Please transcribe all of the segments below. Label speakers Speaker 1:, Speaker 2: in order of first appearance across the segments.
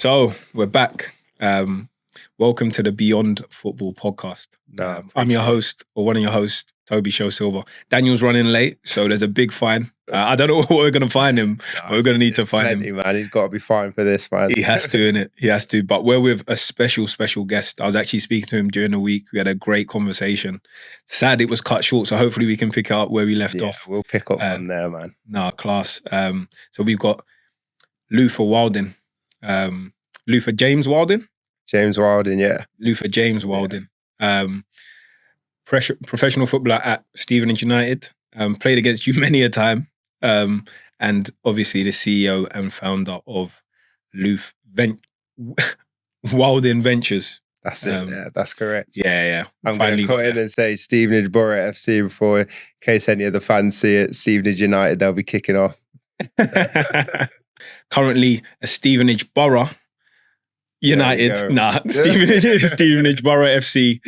Speaker 1: So we're back. Welcome to the Beyond Football podcast. I'm your host, or one of your hosts, Tobi Sho-Silva. Daniel's running late, so there's a big fine. I don't know what we're going to find him, but we're going to need to find him.
Speaker 2: Man, he's got to be fine for this, man.
Speaker 1: He has to, innit? He has to. But we're with a special guest. I was actually speaking to him during the week. We had a great conversation. Sad it was cut short, so hopefully we can pick it up where we left off.
Speaker 2: We'll pick up from there, man.
Speaker 1: No, class. So we've got Luther WILDIN. Luther James WILDIN?
Speaker 2: James WILDIN, yeah.
Speaker 1: Luther James WILDIN. Professional footballer at Stevenage United. Played against you many a time. And obviously the CEO and founder of WILDIN Ventures.
Speaker 2: That's it, yeah, that's correct.
Speaker 1: Yeah.
Speaker 2: I'm going to cut in and say Stevenage Borough FC before, in case any of the fans see it, Stevenage United, they'll be kicking off.
Speaker 1: Currently a Stevenage Borough United, Stevenage Borough FC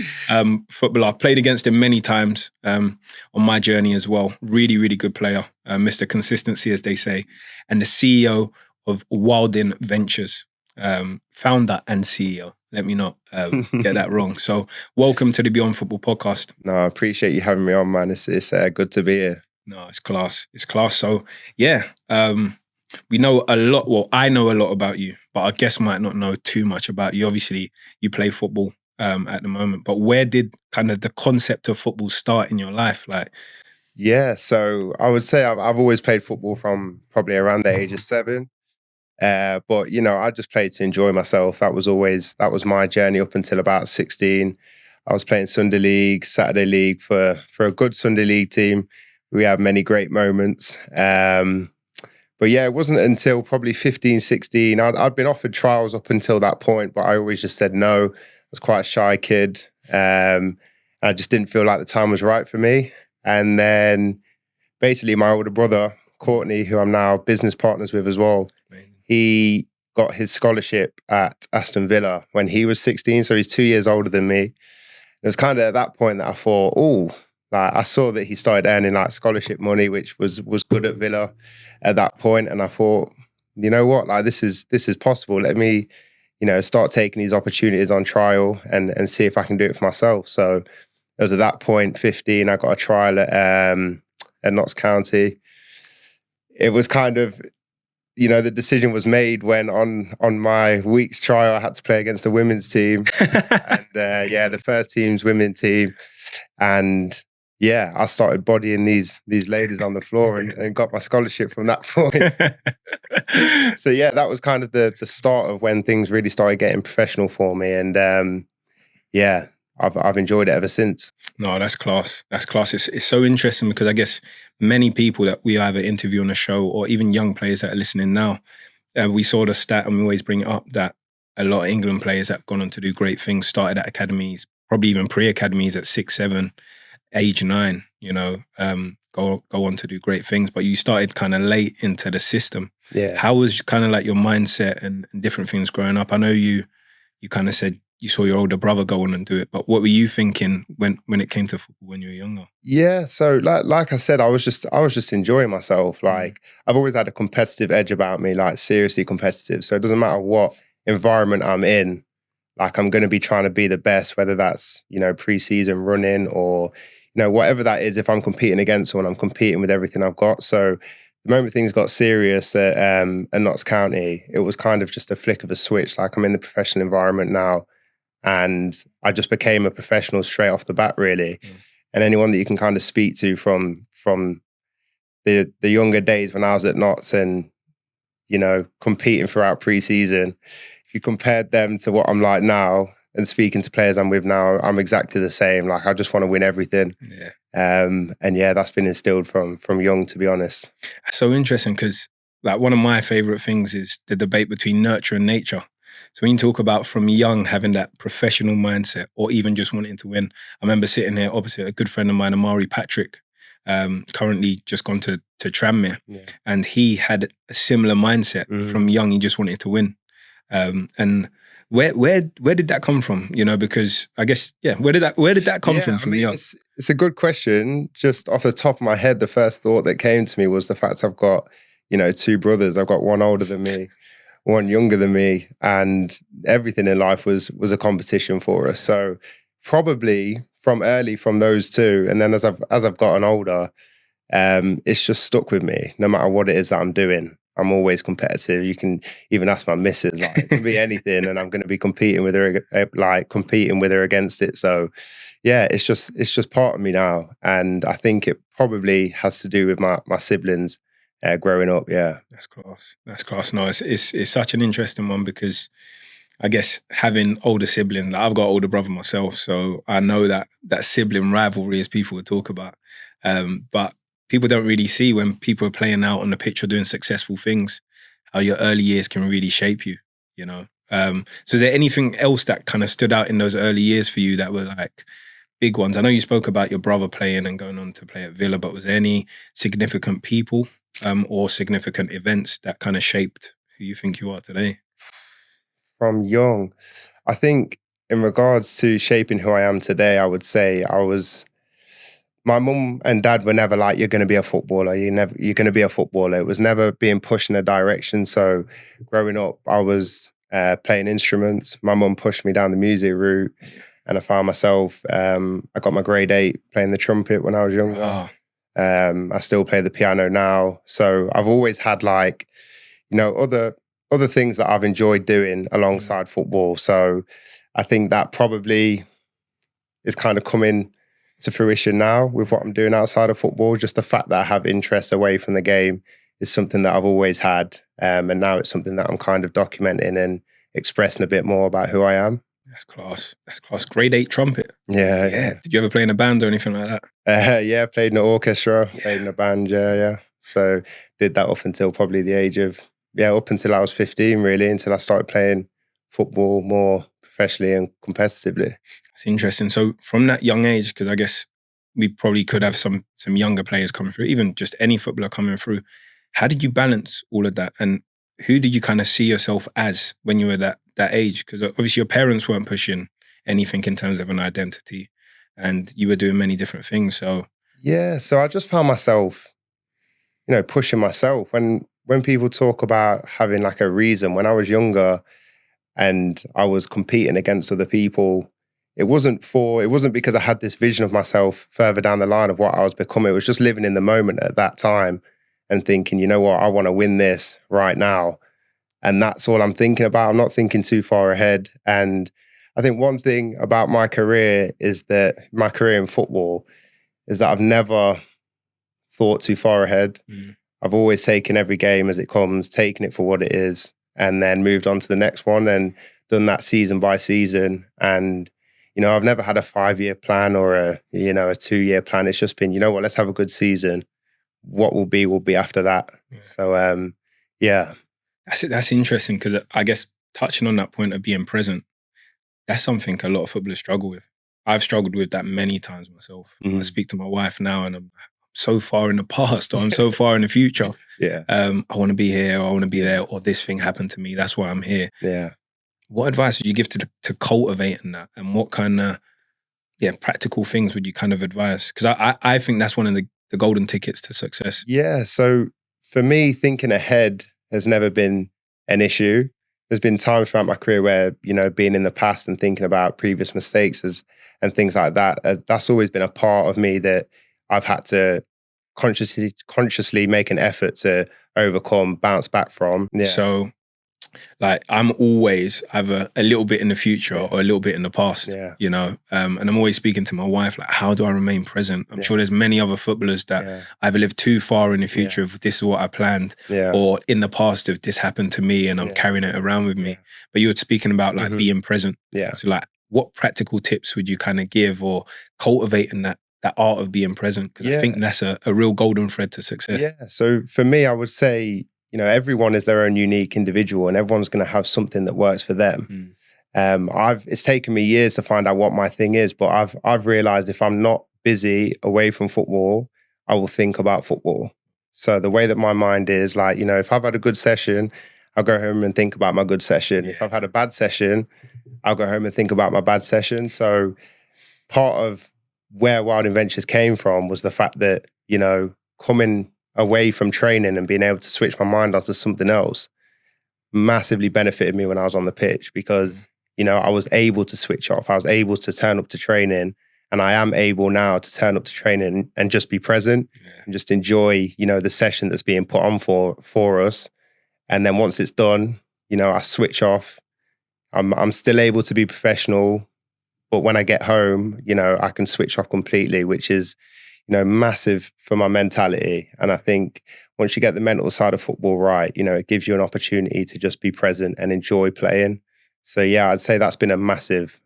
Speaker 1: footballer. Played against him many times on my journey as well. Really, really good player. Mr. Consistency, as they say. And the CEO of WILDIN Ventures. Founder and CEO. Let me not get that wrong. So welcome to the Beyond Football podcast.
Speaker 2: No, I appreciate you having me on, man. It's good to be here.
Speaker 1: No, it's class. It's class. So yeah, we know a lot. Well, I know a lot about you, but our guests might not know too much about you. Obviously, you play football at the moment, but where did kind of the concept of football start in your life?
Speaker 2: Yeah, so I would say I've always played football from probably around the age of 7. But, you know, I just played to enjoy myself. That was my journey up until about 16. I was playing Sunday League, Saturday League for a good Sunday League team. We had many great moments. But yeah, it wasn't until probably 15, 16. I'd been offered trials up until that point, but I always just said no. I was quite a shy kid. I just didn't feel like the time was right for me. And then basically my older brother, Courtney, who I'm now business partners with as well, he got his scholarship at Aston Villa when he was 16. So he's 2 years older than me. It was kind of at that point that I thought, I saw that he started earning like scholarship money, which was good at Villa at that point. And I thought, you know what, like this is possible. Let me, start taking these opportunities on trial and see if I can do it for myself. So it was at that point, 15, I got a trial at Notts County. It was kind of, the decision was made when on my week's trial, I had to play against the women's team. And the first team's women's team. And yeah, I started bodying these ladies on the floor and got my scholarship from that point. So yeah, that was kind of the start of when things really started getting professional for me. And I've enjoyed it ever since.
Speaker 1: No, that's class. That's class. It's so interesting because I guess many people that we either interview on the show or even young players that are listening now, we saw the stat and we always bring it up that a lot of England players that have gone on to do great things, started at academies, probably even pre-academies at 6, 7, age 9, go on to do great things. But you started kind of late into the system.
Speaker 2: Yeah.
Speaker 1: How was kind of like your mindset and different things growing up? I know you kind of said you saw your older brother go on and do it, but what were you thinking when it came to football when you were younger?
Speaker 2: Yeah, so like I said, I was just enjoying myself. Like I've always had a competitive edge about me, like seriously competitive. So it doesn't matter what environment I'm in, like I'm going to be trying to be the best, whether that's, pre-season running or, whatever that is. If I'm competing against someone, I'm competing with everything I've got. So the moment things got serious at Notts County, it was kind of just a flick of a switch. Like I'm in the professional environment now. And I just became a professional straight off the bat, really. And anyone that you can kind of speak to from the younger days when I was at Notts and, competing throughout pre-season, if you compared them to what I'm like now and speaking to players I'm with now, I'm exactly the same. Like I just want to win everything.
Speaker 1: Yeah.
Speaker 2: And that's been instilled from young, to be honest.
Speaker 1: That's so interesting because like one of my favorite things is the debate between nurture and nature. So when you talk about from young having that professional mindset or even just wanting to win, I remember sitting here opposite a good friend of mine, Amari Patrick, currently just gone to Tranmere, and he had a similar mindset from young. He just wanted to win. And where did that come from? Because I guess where did that come from young?
Speaker 2: It's a good question. Just off the top of my head, the first thought that came to me was the fact I've got 2 brothers. I've got one older than me, one younger than me, and everything in life was a competition for us. So probably from those two, and then as I've gotten older, it's just stuck with me. No matter what it is that I'm doing, I'm always competitive. You can even ask my missus, like, it can be anything, and I'm going to be competing with her against it. So yeah, it's just part of me now, and I think it probably has to do with my siblings growing up. Yeah,
Speaker 1: that's class. That's class. No, it's such an interesting one, because I guess having older siblings, I've got an older brother myself, so I know that sibling rivalry, as people would talk about. But people don't really see, when people are playing out on the pitch or doing successful things, how your early years can really shape you, you know? So is there anything else that kind of stood out in those early years for you that were like big ones? I know you spoke about your brother playing and going on to play at Villa, but was there any significant people or significant events that kind of shaped who you think you are today?
Speaker 2: From young, I think in regards to shaping who I am today, I would say my mum and dad were never like, you're going to be a footballer. You're going to be a footballer. It was never being pushed in a direction. So growing up, I was playing instruments. My mum pushed me down the music route, and I found myself, I got my grade 8 playing the trumpet when I was younger.
Speaker 1: Oh.
Speaker 2: I still play the piano now. So I've always had other things that I've enjoyed doing alongside football. So I think that probably is kind of coming to fruition now with what I'm doing outside of football. Just the fact that I have interest away from the game is something that I've always had. And now it's something that I'm kind of documenting and expressing a bit more about who I am.
Speaker 1: That's class. That's class. Grade 8 trumpet.
Speaker 2: Yeah.
Speaker 1: Did you ever play in a band or anything like that?
Speaker 2: Yeah, played in an orchestra, played in a band, yeah. So did that up until probably the age of, up until I was 15, really, until I started playing football more professionally and competitively.
Speaker 1: It's interesting. So from that young age, because I guess we probably could have some younger players coming through, even just any footballer coming through. How did you balance all of that? And who did you kind of see yourself as when you were that age? Because obviously your parents weren't pushing anything in terms of an identity, and you were doing many different things. So
Speaker 2: I just found myself, pushing myself. When people talk about having like a reason, when I was younger and I was competing against other people, it wasn't because I had this vision of myself further down the line of what I was becoming. It was just living in the moment at that time and thinking, you know what, I want to win this right now. And that's all I'm thinking about. I'm not thinking too far ahead. And I think one thing about my career in football is that I've never thought too far ahead. I've always taken every game as it comes, taken it for what it is, and then moved on to the next one and done that season by season. And, I've never had a 5-year plan or a 2-year plan. It's just been, let's have a good season. What will be after that. Yeah. So, yeah.
Speaker 1: That's interesting, because I guess touching on that point of being present, that's something a lot of footballers struggle with. I've struggled with that many times myself. I speak to my wife now and I'm so far in the past, or I'm so far in the future.
Speaker 2: Yeah.
Speaker 1: I want to be here, or I want to be there, or this thing happened to me. That's why I'm here.
Speaker 2: Yeah.
Speaker 1: What advice would you give to cultivating that? And what kind of practical things would you kind of advise? Because I think that's one of the golden tickets to success.
Speaker 2: Yeah. So for me, thinking ahead has never been an issue. There's been times throughout my career where, being in the past and thinking about previous mistakes and things like that, that's always been a part of me that I've had to consciously make an effort to overcome, bounce back from. Yeah.
Speaker 1: So, like, I'm always either a little bit in the future or a little bit in the past, and I'm always speaking to my wife, like, how do I remain present? I'm sure there's many other footballers that either live too far in the future of this is what I planned, or in the past of this happened to me and I'm carrying it around with me. But you were speaking about like being present.
Speaker 2: Yeah.
Speaker 1: So like, what practical tips would you kind of give, or cultivating that art of being present? Because I think that's a real golden thread to success.
Speaker 2: Yeah. So for me, I would say, everyone is their own unique individual and everyone's going to have something that works for them. It's taken me years to find out what my thing is, but I've realized if I'm not busy away from football, I will think about football. So the way that my mind is, like, if I've had a good session, I'll go home and think about my good session. If I've had a bad session, I'll go home and think about my bad session. So part of where Wildin Ventures came from was the fact that, coming away from training and being able to switch my mind onto something else massively benefited me when I was on the pitch because, you know, I was able to switch off. I was able to turn up to training, and I am able now to turn up to training and just be present and just enjoy, you know, the session that's being put on for us. And then once it's done, you know, I switch off. I'm still able to be professional, but when I get home, you know, I can switch off completely, which is, you know, massive for my mentality. And I think once you get the mental side of football right, you know, it gives you an opportunity to just be present and enjoy playing. So yeah, I'd say that's been a massive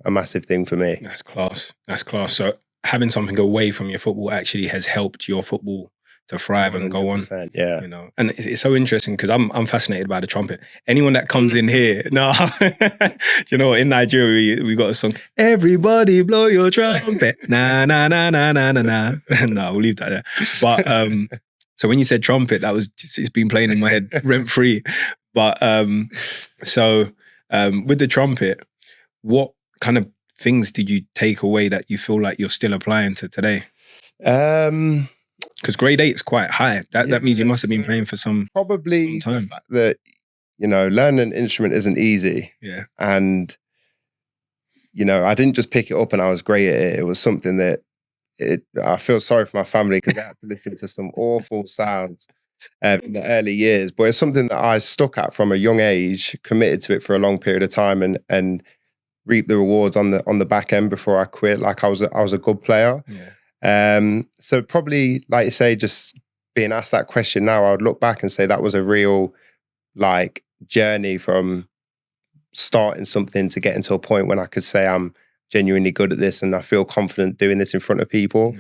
Speaker 2: thing for me.
Speaker 1: That's class. That's class. So having something away from your football actually has helped your football to thrive and go on.
Speaker 2: Yeah,
Speaker 1: you know, and it's so interesting because I'm fascinated by the trumpet. Anyone that comes in here, no, you know, in Nigeria we got a song, "Everybody blow your trumpet," na na na na na na na. No, we'll leave that there. But so when you said trumpet, that was just, it's been playing in my head rent free. But with the trumpet, what kind of things did you take away that you feel like you're still applying to today? Because grade 8 is quite high. That means you must have been playing for some
Speaker 2: probably
Speaker 1: some time.
Speaker 2: The fact that, you know, learning an instrument isn't easy.
Speaker 1: Yeah.
Speaker 2: And, you know, I didn't just pick it up and I was great at it. It was something that I feel sorry for my family because they had to listen to some awful sounds in the early years. But it's something that I stuck at from a young age, committed to it for a long period of time, and reaped the rewards on the back end before I quit. Like I was a good player.
Speaker 1: Yeah.
Speaker 2: So probably, like you say, just being asked that question now, I would look back and say that was a real like journey from starting something to getting to a point when I could say I'm genuinely good at this and I feel confident doing this in front of people.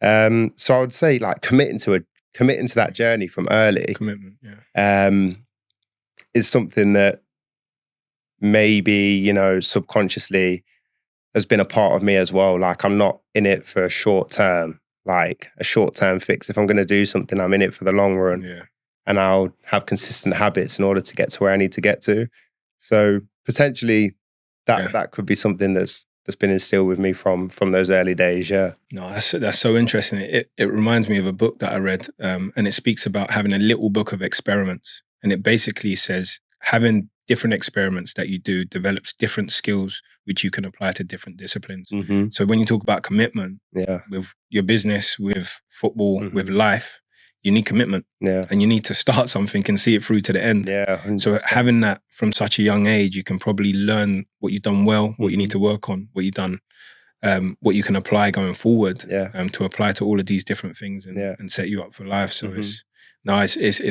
Speaker 1: Yeah.
Speaker 2: So I would say like committing to that journey from early.
Speaker 1: Commitment, yeah.
Speaker 2: Is something that maybe, you know, subconsciously has been a part of me as well. Like I'm not in it for a short term fix. If I'm going to do something, I'm in it for the long run.
Speaker 1: Yeah.
Speaker 2: And I'll have consistent habits in order to get to where I need to get to. So potentially that could be something that's been instilled with me from those early days. Yeah.
Speaker 1: No, that's so interesting. It reminds me of a book that I read, and it speaks about having a little book of experiments. And it basically says having different experiments that you do develops different skills which you can apply to different disciplines.
Speaker 2: Mm-hmm.
Speaker 1: So when you talk about commitment, with your business, with football, mm-hmm. with life, you need commitment.
Speaker 2: Yeah.
Speaker 1: And you need to start something and see it through to the end.
Speaker 2: Yeah. 100%.
Speaker 1: So having that from such a young age, you can probably learn what you've done well, what you need to work on, what you've done, what you can apply going forward, to apply to all of these different things and set you up for life. So mm-hmm. it's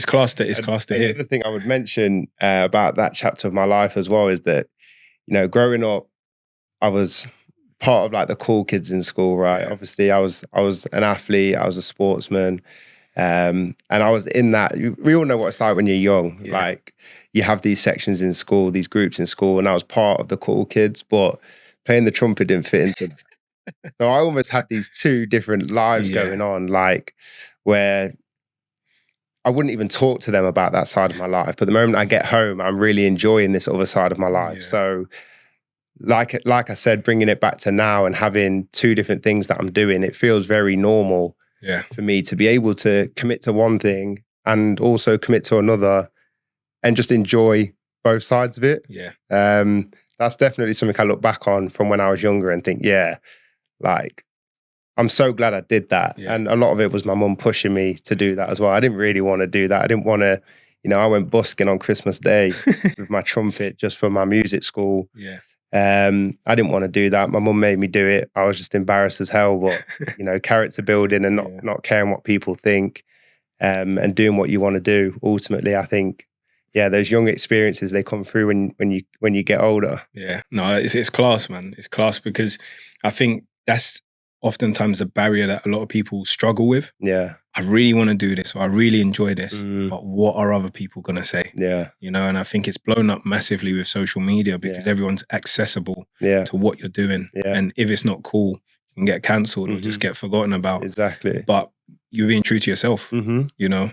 Speaker 1: class to hear.
Speaker 2: The other thing I would mention about that chapter of my life as well is that, you know, growing up, I was part of like the cool kids in school, right? Yeah. Obviously, I was an athlete, I was a sportsman, and I was in that. We all know what it's like when you're young. Yeah. Like you have these sections in school, these groups in school, and I was part of the cool kids, but playing the trumpet didn't fit into that. So I almost had these two different lives going on, like where I wouldn't even talk to them about that side of my life. But the moment I get home, I'm really enjoying this other side of my life. Yeah. So like I said, bringing it back to now and having two different things that I'm doing, it feels very normal for me to be able to commit to one thing and also commit to another and just enjoy both sides of it.
Speaker 1: Yeah.
Speaker 2: That's definitely something I look back on from when I was younger and think, like, I'm so glad I did that. Yeah. And a lot of it was my mum pushing me to do that as well. I didn't really want to do that. I didn't want to, you know, I went busking on Christmas Day with my trumpet just for my music school.
Speaker 1: Yeah.
Speaker 2: I didn't want to do that. My mum made me do it. I was just embarrassed as hell, but, you know, character building and not caring what people think, and doing what you want to do. Ultimately, I think, those young experiences, they come through when you get older.
Speaker 1: Yeah, no, it's class, man. It's class because I think that's oftentimes a barrier that a lot of people struggle with.
Speaker 2: Yeah.
Speaker 1: I really want to do this, or I really enjoy this, but what are other people going to say?
Speaker 2: Yeah.
Speaker 1: You know, and I think it's blown up massively with social media because everyone's accessible to what you're doing. Yeah. And if it's not cool, you can get cancelled or just get forgotten about.
Speaker 2: Exactly.
Speaker 1: But you're being true to yourself, you know?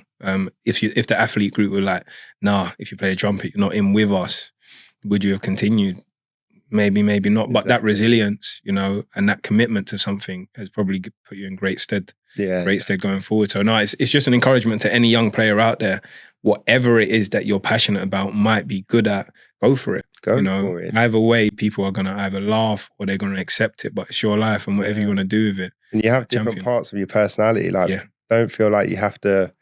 Speaker 1: If the athlete group were like, nah, if you play a trumpet, you're not in with us, would you have continued? maybe not. But that
Speaker 2: Exactly.
Speaker 1: resilience, you know, and that commitment to something has probably put you in great stead.
Speaker 2: Yeah,
Speaker 1: Great stead going forward. So no, it's just an encouragement to any young player out there. Whatever it is that you're passionate about, might be good at, go for it.
Speaker 2: Go
Speaker 1: you know,
Speaker 2: for it.
Speaker 1: Either way, people are gonna either laugh or they're gonna accept it. But it's your life, and whatever you want to do with it.
Speaker 2: And you have different
Speaker 1: champion.
Speaker 2: parts of your personality. Like, don't feel like you have to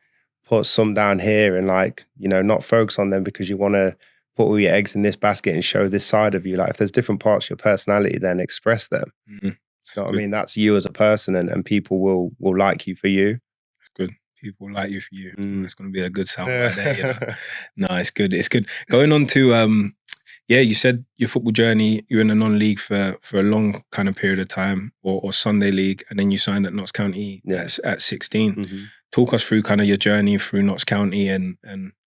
Speaker 2: put some down here and, like, you know, not focus on them because you want to put all your eggs in this basket and show this side of you. Like, if there's different parts of your personality, then express them.
Speaker 1: Mm-hmm.
Speaker 2: You know what I mean? That's you as a person, and people will like you for you.
Speaker 1: That's good. People like you for you. That's going to be a good sound right there. You know? No, it's good. It's good. Going on to, you said your football journey, you're in a non-league for a long kind of period of time, or Sunday league, and then you signed at Notts County at 16.
Speaker 2: Mm-hmm.
Speaker 1: Talk us through kind of your journey through Notts County and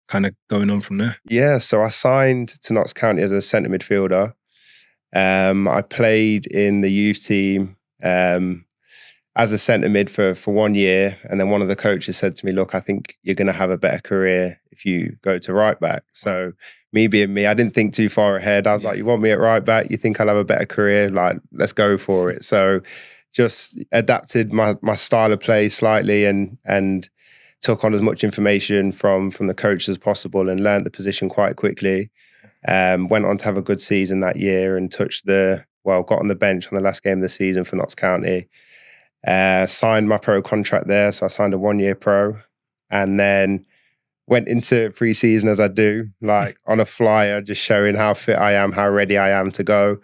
Speaker 1: kind of going on from there.
Speaker 2: Yeah, so I signed to Notts County as a centre midfielder. I played in the youth team as a centre mid for 1 year, and then one of the coaches said to me, "Look, I think you're going to have a better career if you go to right back." So me being me, I didn't think too far ahead. I was like, "You want me at right back? You think I'll have a better career? Like, let's go for it." So just adapted my style of play slightly and took on as much information from the coach as possible and learned the position quite quickly. Went on to have a good season that year and got on the bench on the last game of the season for Notts County. Signed my pro contract there, so I signed a 1 year pro, and then went into pre-season as I do, like on a flyer, just showing how fit I am, how ready I am to go,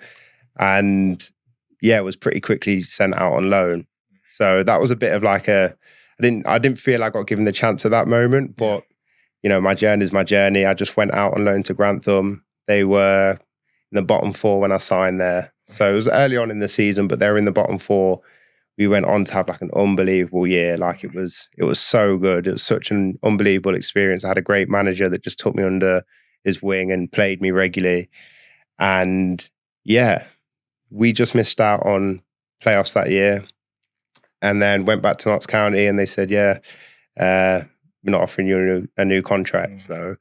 Speaker 2: and was pretty quickly sent out on loan. So that was a bit of like I didn't feel I got given the chance at that moment, but you know, my journey is my journey. I just went out on loan to Grantham. They were in the bottom four when I signed there. So it was early on in the season, but they were in the bottom four. We went on to have like an unbelievable year. Like it was so good. It was such an unbelievable experience. I had a great manager that just took me under his wing and played me regularly. And we just missed out on playoffs that year. And then went back to Notts County and they said, we're not offering you a new contract. So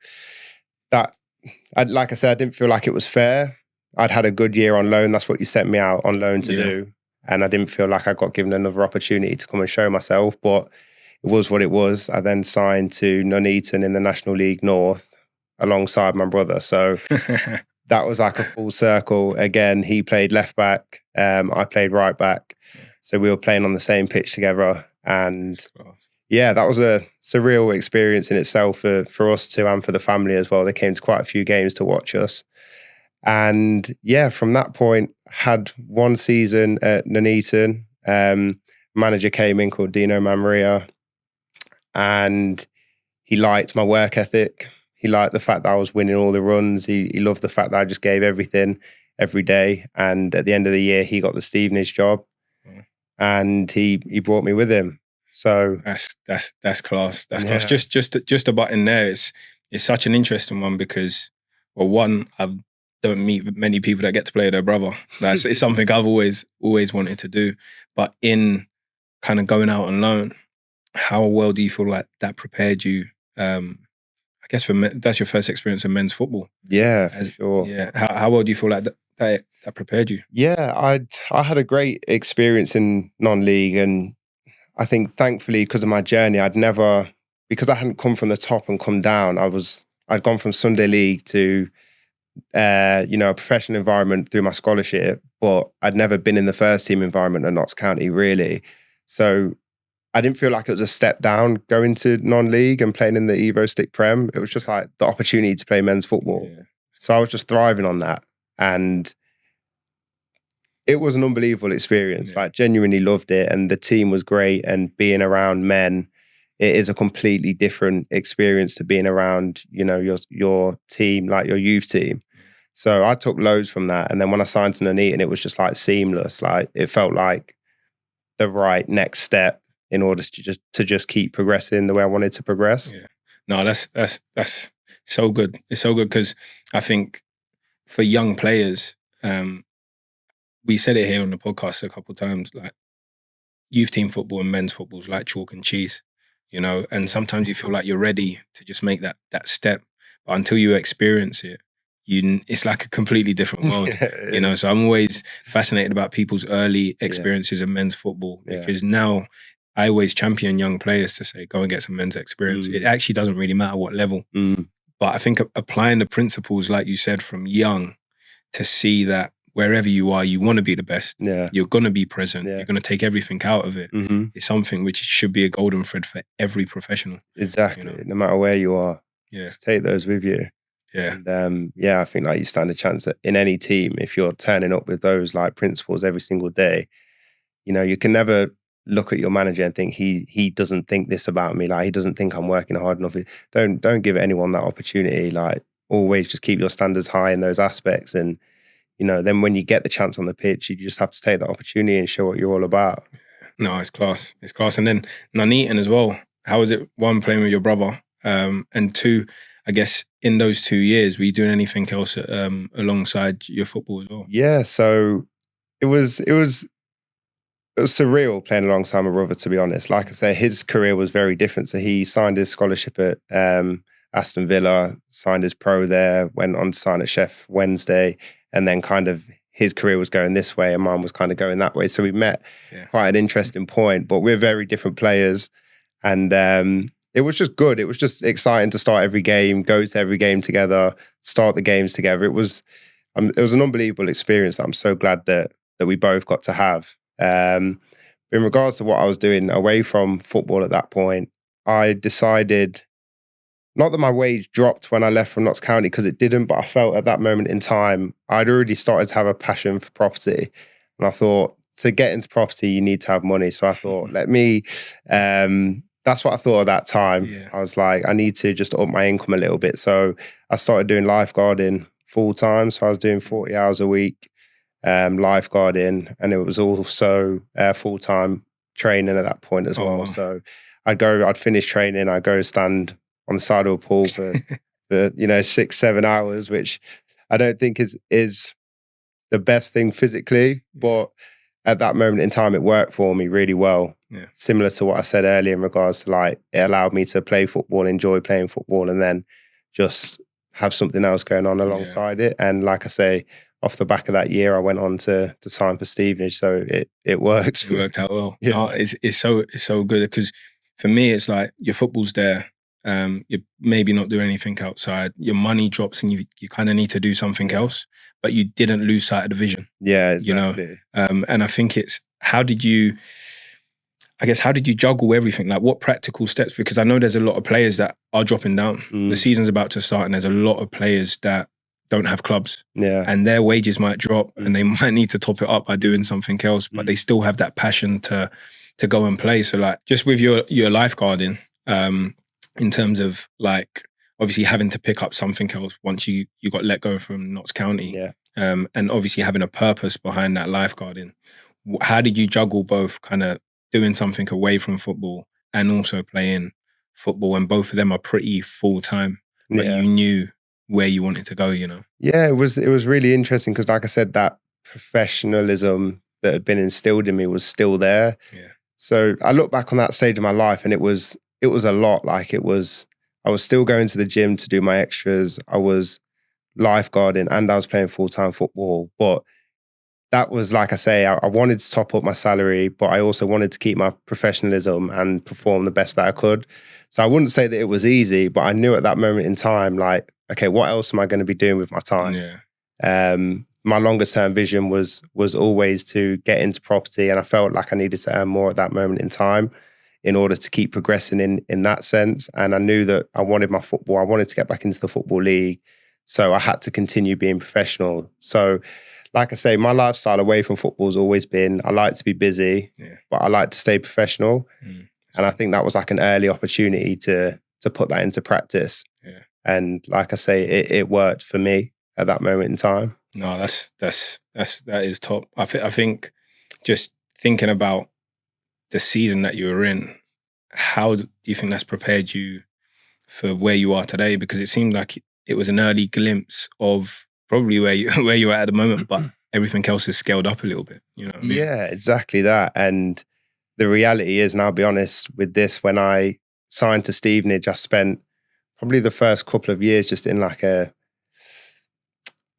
Speaker 2: like I said, I didn't feel like it was fair. I'd had a good year on loan. That's what you sent me out on loan to do. And I didn't feel like I got given another opportunity to come and show myself, but it was what it was. I then signed to Nuneaton in the National League North alongside my brother. So that was like a full circle. Again, he played left back. I played right back. So we were playing on the same pitch together. And that was a surreal experience in itself for us too, and for the family as well. They came to quite a few games to watch us. And from that point, had one season at Nuneaton. Manager came in called Dino Mammaria, and he liked my work ethic. He liked the fact that I was winning all the runs. He loved the fact that I just gave everything every day. And at the end of the year, he got the Stevenage job, and he brought me with him. So
Speaker 1: that's class. That's class. Just about in there, it's such an interesting one because, well, one, I don't meet many people that get to play with their brother. It's something I've always wanted to do. But in kind of going out on loan, how well do you feel like that prepared you? I guess that's your first experience in men's football. Yeah, for sure. Yeah. How well do you feel like that prepared you?
Speaker 2: Yeah, I had a great experience in non-league, and I think thankfully because of my journey, because I hadn't come from the top and come down, I'd gone from Sunday league to a professional environment through my scholarship, but I'd never been in the first team environment at Notts County really. So I didn't feel like it was a step down going to non-league and playing in the Evo Stick Prem. It was just like the opportunity to play men's football. Yeah. So I was just thriving on that. And it was an unbelievable experience. Like, genuinely loved it. And the team was great. And being around men, it is a completely different experience to being around, your team, like your youth team. So I took loads from that. And then when I signed to Nuneaton, it was just like seamless. Like, it felt like the right next step in order to just keep progressing the way I wanted to progress.
Speaker 1: Yeah. No, that's so good. It's so good because I think for young players, we said it here on the podcast a couple of times, like youth team football and men's football is like chalk and cheese, and sometimes you feel like you're ready to just make that step. But until you experience it, it's like a completely different world, you know. So I'm always fascinated about people's early experiences in men's football, because now I always champion young players to say, go and get some men's experience. It actually doesn't really matter what level. But I think applying the principles, like you said, from young, to see that wherever you are, you want to be the best. You're going to be present. You're going to take everything out of it. It's something which should be a golden thread for every professional.
Speaker 2: Exactly.
Speaker 1: You know?
Speaker 2: No matter where you are, just take those with you. And, I think like you stand a chance that in any team, if you're turning up with those like principles every single day, you know, you can never look at your manager and think he doesn't think this about me. Like, he doesn't think I'm working hard enough. Don't give anyone that opportunity. Like, always just keep your standards high in those aspects. And, you know, then when you get the chance on the pitch, you just have to take that opportunity and show what you're all about.
Speaker 1: No, it's class. It's class. And then Nuneaton as well. How was it, one, playing with your brother? And two, I guess in those 2 years, were you doing anything else alongside your football as well?
Speaker 2: Yeah, so it was surreal playing alongside my brother, to be honest. Like I say, his career was very different. So he signed his scholarship at Aston Villa, signed his pro there, went on to sign at Sheff Wednesday, and then kind of his career was going this way and mine was kind of going that way. So we met quite an interesting point, but we're very different players. And it was just good. It was just exciting to start every game, go to every game together, start the games together. It was an unbelievable experience that I'm so glad that we both got to have. In regards to what I was doing away from football at that point, I decided, not that my wage dropped when I left from Notts County, because it didn't, but I felt at that moment in time, I'd already started to have a passion for property. And I thought, to get into property, you need to have money. So I thought, that's what I thought at that time. I was like, I need to just up my income a little bit. So I started doing lifeguarding full time. So I was doing 40 hours a week, lifeguarding, and it was also full time training at that point as well. Wow. So I'd finish training, I'd go stand on the side of a pool for 6-7 hours, which I don't think is the best thing physically, but at that moment in time, it worked for me really well. Similar to what I said earlier in regards to, like, it allowed me to play football, enjoy playing football, and then just have something else going on alongside it. And like I say, off the back of that year, I went on to sign for Stevenage, so it worked.
Speaker 1: It worked out well. It's so good, because for me, it's like your football's there. You're maybe not doing anything outside. Your money drops, and you kind of need to do something else, but you didn't lose sight of the vision.
Speaker 2: Yeah, exactly.
Speaker 1: You know, and I think it's how did you juggle everything? Like, what practical steps? Because I know there's a lot of players that are dropping down. The season's about to start, and there's a lot of players that don't have clubs. And their wages might drop, and they might need to top it up by doing something else, but they still have that passion to go and play. So, like, just with your lifeguarding, in terms of, like, obviously having to pick up something else once you got let go from Notts County, and obviously having a purpose behind that lifeguarding. How did you juggle both, kind of doing something away from football and also playing football? And both of them are pretty full time, but you knew where you wanted to go, you know?
Speaker 2: Yeah, it was really interesting, because, like I said, that professionalism that had been instilled in me was still there. So I look back on that stage of my life, and it was a lot. Like, I was still going to the gym to do my extras. I was lifeguarding, and I was playing full-time football. But that was, like I say, I wanted to top up my salary, but I also wanted to keep my professionalism and perform the best that I could. So I wouldn't say that it was easy, but I knew at that moment in time, like, okay, what else am I going to be doing with my time? My longer term vision was always to get into property, and I felt like I needed to earn more at that moment in time in order to keep progressing in that sense. And I knew that I wanted my football. I wanted to get back into the Football League. So I had to continue being professional. So, like I say, my lifestyle away from football has always been, I like to be busy, but I like to stay professional. And I think that was like an early opportunity to put that into practice. And like I say, it worked for me at that moment in time.
Speaker 1: No, that is top. I think just thinking about the season that you were in, how do you think that's prepared you for where you are today? Because it seemed like it was an early glimpse of probably where you're at the moment, but everything else is scaled up a little bit. You know what I mean?
Speaker 2: Yeah, exactly that. And the reality is, and I'll be honest with this, when I signed to Stevenage, I spent probably the first couple of years just in like a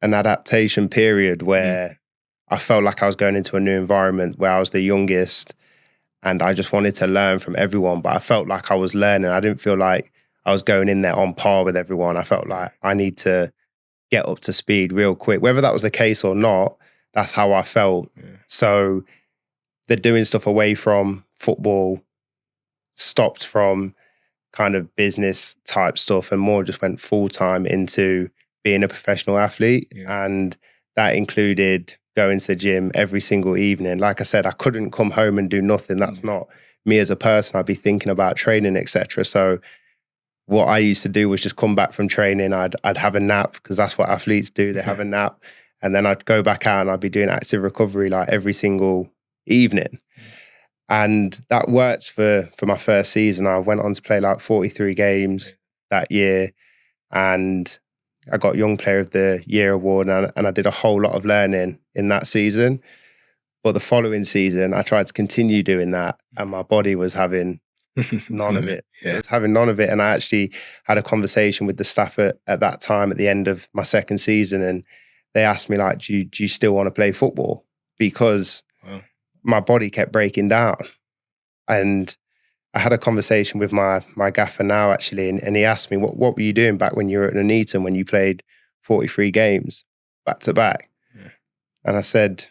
Speaker 2: an adaptation period where I felt like I was going into a new environment where I was the youngest and I just wanted to learn from everyone, but I felt like I was learning. I didn't feel like I was going in there on par with everyone. I felt like I need to get up to speed real quick. Whether that was the case or not, that's how I felt. Yeah. So the doing stuff away from football stopped from kind of business type stuff and more just went full time into being a professional athlete. Yeah. And that included going to the gym every single evening. Like I said, I couldn't come home and do nothing. That's not me as a person. I'd be thinking about training, etc. So what I used to do was just come back from training. I'd have a nap because that's what athletes do. They have a nap. And then I'd go back out and I'd be doing active recovery like every single evening. And that worked for my first season. I went on to play like 43 games that year. And I got Young Player of the Year award. And I did a whole lot of learning in that season. But the following season, I tried to continue doing that. And my body was having none of it. Yeah. It was having none of it. And I actually had a conversation with the staff at that time at the end of my second season. And they asked me like, do you still want to play football? Because my body kept breaking down. And I had a conversation with my gaffer now actually. And he asked me, what were you doing back when you were at Nuneaton when you played 43 games back to back? Yeah. And I said,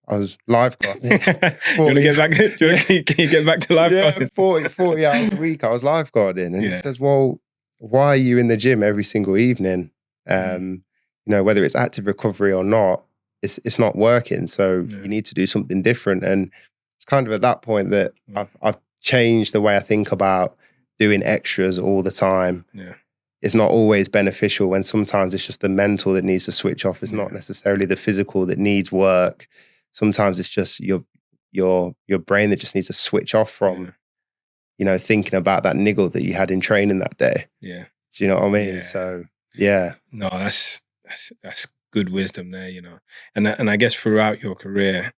Speaker 2: I was lifeguarding.
Speaker 1: You want to get back? Can you get back to lifeguarding?
Speaker 2: Yeah, 40 hours a week. I was lifeguarding, and he says, "Well, why are you in the gym every single evening? You know, whether it's active recovery or not, it's not working. So you need to do something different." And it's kind of at that point that I've changed the way I think about doing extras all the time. Yeah. It's not always beneficial when sometimes it's just the mental that needs to switch off. It's not necessarily the physical that needs work. Sometimes it's just your brain that just needs to switch off from, you know, thinking about that niggle that you had in training that day. Yeah. Do you know what I mean? Yeah. So, yeah.
Speaker 1: No, that's good wisdom there, you know. And I guess throughout your career,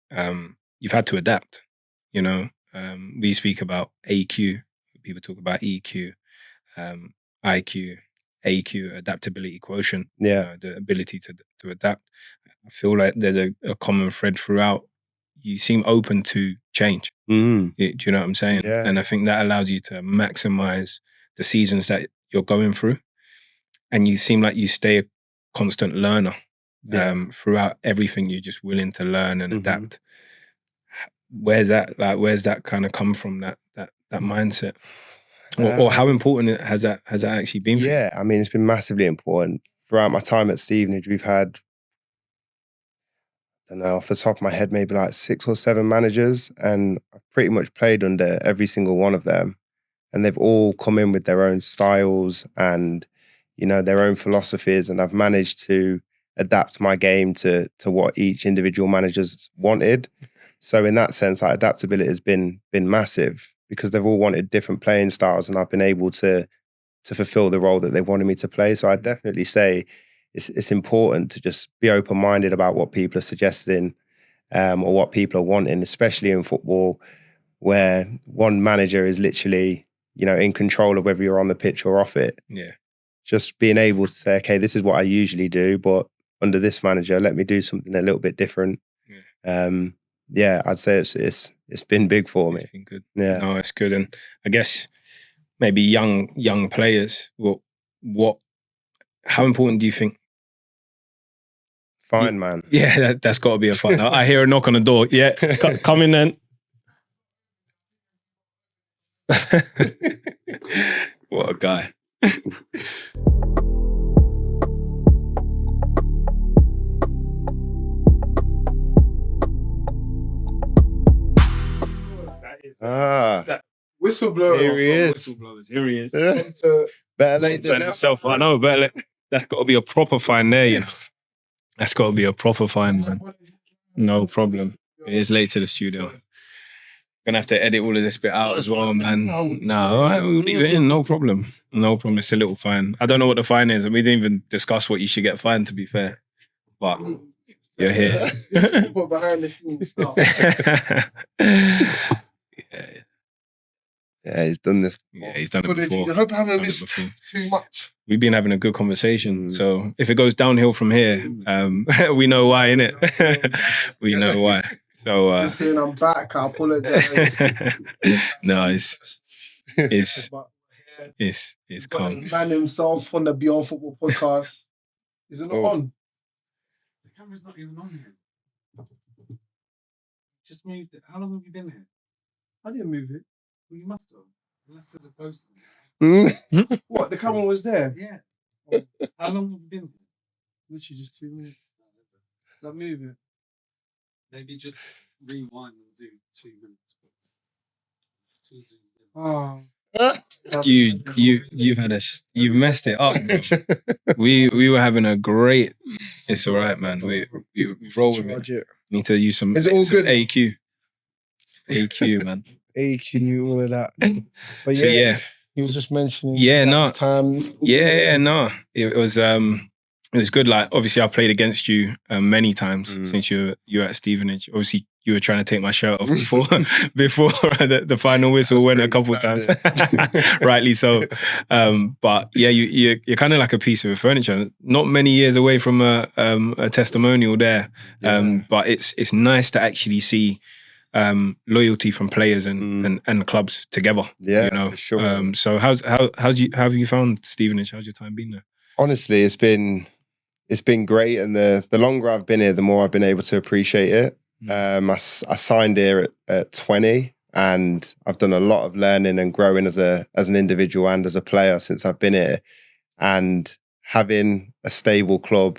Speaker 1: you've had to adapt, you know. We speak about AQ. People talk about EQ, IQ, AQ, adaptability quotient. Yeah. The ability to adapt. I feel like there's a common thread throughout. You seem open to change. Do you know what I'm saying? Yeah. And I think that allows you to maximize the seasons that you're going through. And you seem like you stay a constant learner throughout everything. You're just willing to learn and adapt. Where's that kind of come from, that mindset? Or how important has that actually been for you?
Speaker 2: Yeah, I mean, it's been massively important. Throughout my time at Stevenage, we've had, I don't know, off the top of my head, maybe like 6 or 7 managers, and I've pretty much played under every single one of them. And they've all come in with their own styles and, you know, their own philosophies, and I've managed to adapt my game to what each individual manager's wanted. So in that sense, like, adaptability has been massive because they've all wanted different playing styles, and I've been able to fulfill the role that they wanted me to play. So I'd definitely say it's important to just be open-minded about what people are suggesting or what people are wanting, especially in football, where one manager is literally, you know, in control of whether you're on the pitch or off it. Yeah. Just being able to say, okay, this is what I usually do, but under this manager, let me do something a little bit different. Yeah, I'd say it's been big for me.
Speaker 1: It's been good. Yeah. No, it's good. And I guess maybe young players, how important do you think?
Speaker 2: Fine, man.
Speaker 1: Yeah, that's got to be a fine. I hear a knock on the door. Yeah, come in then. What a guy. Whistleblower.
Speaker 2: Here he is.
Speaker 1: Whistleblowers. Here he is.
Speaker 2: Better late than never.
Speaker 1: I know, better. That's got to be a proper fine there, you know. That's got to be a proper fine, man. No problem. It is late to the studio. Gonna have to edit all of this bit out as well, man. No, all right, we'll leave it in. No problem. No problem. It's a little fine. I don't know what the fine is, and we didn't even discuss what you should get fined, to be fair. But you're here.
Speaker 3: Behind the scenes stuff.
Speaker 2: Yeah, Yeah, he's done this before.
Speaker 1: Yeah, he's done it before.
Speaker 3: I hope I haven't missed too much.
Speaker 1: We've been having a good conversation. So if it goes downhill from here, we know why, innit? We know why. So
Speaker 3: listen, I'm back. I apologize.
Speaker 1: No, it's calm.
Speaker 3: The man himself on the Beyond Football podcast. Is it not on?
Speaker 4: The camera's not even on here. Just moved it. How long have you been here?
Speaker 3: I didn't move it.
Speaker 4: Well, you must have. Unless there's a ghost in there.
Speaker 3: What? The camera was there?
Speaker 4: Yeah. How long have you been here?
Speaker 3: Literally just 2 minutes. Did I move it?
Speaker 4: Maybe just rewind and do 2 minutes.
Speaker 3: Oh.
Speaker 1: You've messed it up, bro. we were having a great. It's all right, man. We roll with it. Need to use some.
Speaker 3: Is it all
Speaker 1: some
Speaker 3: good?
Speaker 1: AQ, man.
Speaker 3: AQ, all of that. But
Speaker 1: So yeah,
Speaker 3: he was just mentioning.
Speaker 1: Yeah, no.
Speaker 3: Time.
Speaker 1: No. It was good. Like obviously, I've played against you many times since you were at Stevenage. Obviously, you were trying to take my shirt off before the final whistle went a couple of times. Rightly so. But yeah, you're kind of like a piece of furniture. Not many years away from a testimonial there. But it's nice to actually see loyalty from players and clubs together.
Speaker 2: Yeah,
Speaker 1: you know.
Speaker 2: for sure.
Speaker 1: So how have you found Stevenage? How's your time been there?
Speaker 2: Honestly, it's been great, and the longer I've been here, the more I've been able to appreciate it. I signed here at 20, and I've done a lot of learning and growing as an individual and as a player since I've been here. And having a stable club,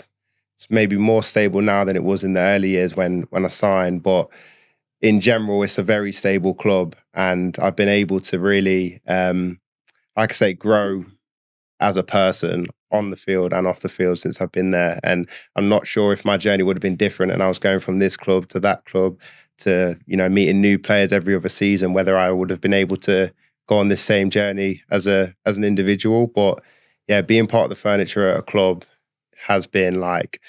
Speaker 2: it's maybe more stable now than it was in the early years when I signed, but in general, it's a very stable club, and I've been able to really, like I say, grow as a person on the field and off the field since I've been there. And I'm not sure if my journey would have been different and I was going from this club to that club to, you know, meeting new players every other season, whether I would have been able to go on this same journey as an individual. But yeah, being part of the furniture at a club has been like,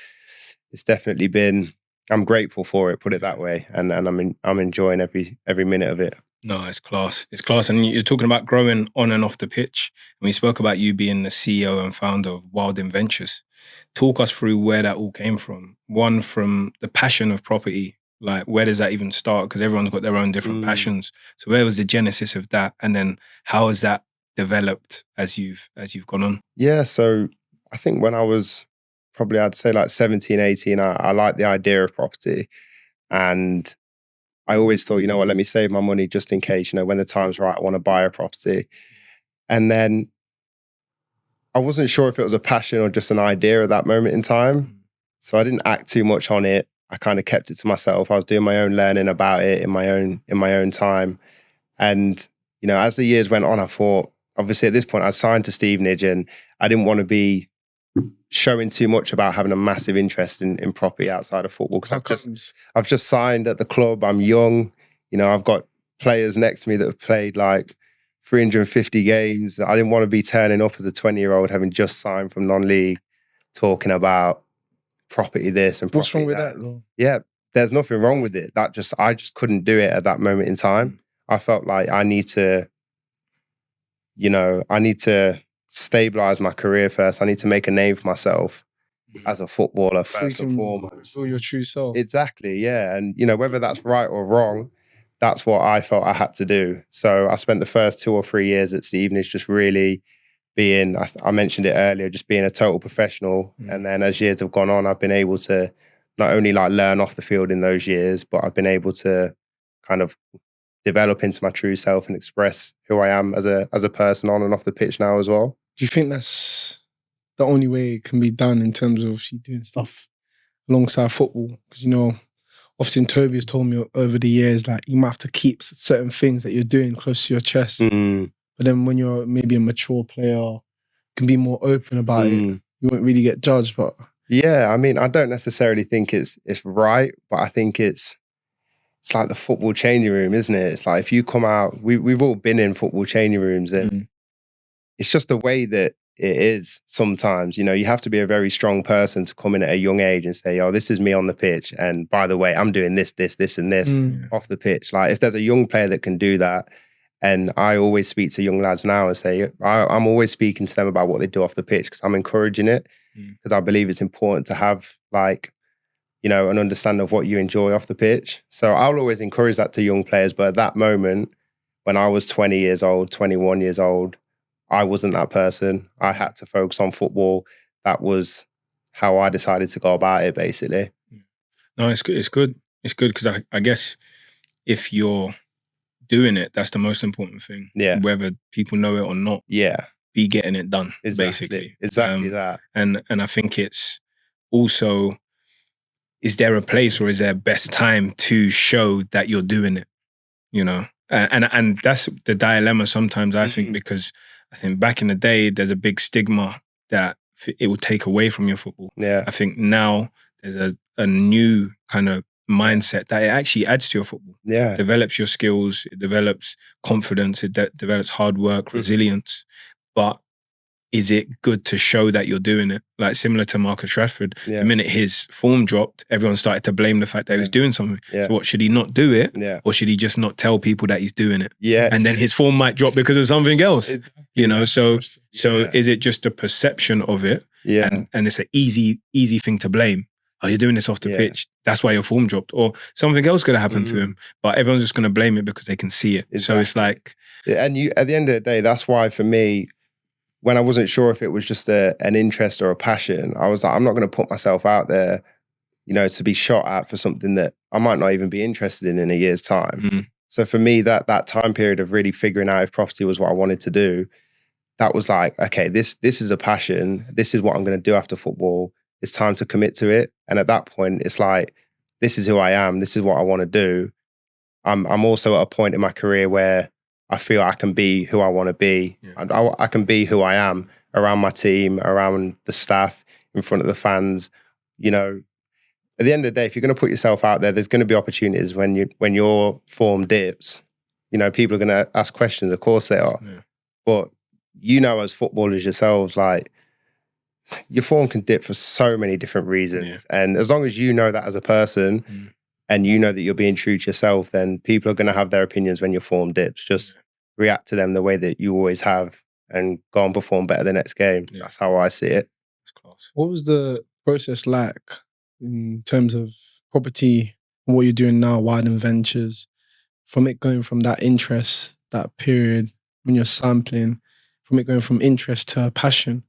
Speaker 2: it's definitely been, I'm grateful for it, put it that way. And I'm enjoying every minute of it.
Speaker 1: No, it's class. It's class. And you're talking about growing on and off the pitch. And we spoke about you being the CEO and founder of WILDIN Ventures. Talk us through where that all came from. One, from the passion of property. Like, where does that even start? Because everyone's got their own different passions. So where was the genesis of that? And then how has that developed as you've gone on?
Speaker 2: Yeah, so I think when I was probably, I'd say like 17, 18, I liked the idea of property. And I always thought, you know what, let me save my money just in case, you know, when the time's right, I want to buy a property. And then I wasn't sure if it was a passion or just an idea at that moment in time. So I didn't act too much on it. I kind of kept it to myself. I was doing my own learning about it in my own time. And, you know, as the years went on, I thought, obviously at this point I signed to Stevenage and I didn't want to be showing too much about having a massive interest in property outside of football, because I've just signed at the club. I'm young, you know, I've got players next to me that have played like 350 games. I didn't want to be turning up as a 20-year-old having just signed from non-league talking about property this and property
Speaker 3: What's wrong with
Speaker 2: that.
Speaker 3: though?
Speaker 2: Yeah, there's nothing wrong with it. I just couldn't do it at that moment in time. I felt like I need to stabilize my career first. I need to make a name for myself as a footballer first and foremost.
Speaker 3: Feel your true self.
Speaker 2: Exactly, yeah. And, you know, whether that's right or wrong, that's what I felt I had to do. So I spent the first 2 or 3 years at Stevenage just really being, I mentioned it earlier, just being a total professional. And then as years have gone on, I've been able to not only like learn off the field in those years, but I've been able to kind of develop into my true self and express who I am as a person on and off the pitch now as well.
Speaker 3: Do you think that's the only way it can be done in terms of doing stuff alongside football? Because, you know, often Tobi has told me over the years, like, you might have to keep certain things that you're doing close to your chest. But then when you're maybe a mature player, you can be more open about it. You won't really get judged. But
Speaker 2: yeah, I mean, I don't necessarily think it's right, but I think it's like the football changing room, isn't it? It's like if you come out, we've all been in football changing rooms, and it's just the way that it is sometimes. You know, you have to be a very strong person to come in at a young age and say, oh, this is me on the pitch. And by the way, I'm doing this, and this off the pitch. Like if there's a young player that can do that And I always speak to young lads now and say, I'm always speaking to them about what they do off the pitch because I'm encouraging it because I believe it's important to have like, you know, an understanding of what you enjoy off the pitch. So I'll always encourage that to young players. But at that moment, when I was 20 years old, 21 years old, I wasn't that person. I had to focus on football. That was how I decided to go about it, basically.
Speaker 1: No, it's good. It's good. It's good because I guess if you're doing it, that's the most important thing.
Speaker 2: Yeah.
Speaker 1: Whether people know it or not.
Speaker 2: Yeah.
Speaker 1: Be getting it done,
Speaker 2: Exactly.
Speaker 1: basically.
Speaker 2: Exactly that.
Speaker 1: And I think it's also, is there a place or is there a best time to show that you're doing it? You know? And that's the dilemma sometimes, I think, because I think back in the day, there's a big stigma that it will take away from your football.
Speaker 2: Yeah.
Speaker 1: I think now there's a new kind of mindset that it actually adds to your football.
Speaker 2: Yeah.
Speaker 1: It develops your skills, it develops confidence, it develops hard work, resilience. But is it good to show that you're doing it? Like similar to Marcus Rashford, the minute his form dropped, everyone started to blame the fact that he was doing something.
Speaker 2: Yeah.
Speaker 1: So what, should he not do it?
Speaker 2: Yeah.
Speaker 1: Or should he just not tell people that he's doing it?
Speaker 2: Yeah.
Speaker 1: And then his form might drop because of something else. You know, so is it just a perception of it?
Speaker 2: Yeah.
Speaker 1: And it's an easy thing to blame. Oh, you're doing this off the pitch. That's why your form dropped. Or something else could have happened to him. But everyone's just going to blame it because they can see it. So it's like...
Speaker 2: And you, at the end of the day, that's why for me, when I wasn't sure if it was just an interest or a passion, I was like, I'm not going to put myself out there, you know, to be shot at for something that I might not even be interested in a year's time. So for me, that time period of really figuring out if property was what I wanted to do, that was like, okay, this is a passion. This is what I'm going to do after football. It's time to commit to it. And at that point, it's like, this is who I am. This is what I want to do. I'm also at a point in my career where I feel I can be who I want to be. Yeah. I can be who I am around my team, around the staff, in front of the fans. You know, at the end of the day, if you're going to put yourself out there, there's going to be opportunities when your form dips. You know, people are going to ask questions. Of course they are. Yeah. But you know, as footballers yourselves, like, your form can dip for so many different reasons. Yeah. And as long as you know that as a person and you know that you're being true to yourself, then people are going to have their opinions when your form dips. Just react to them the way that you always have and go and perform better the next game. Yeah. That's how I see it.
Speaker 3: What was the process like in terms of property and what you're doing now, WILDIN Ventures, from it going from that interest, that period when you're sampling, from it going from interest to passion?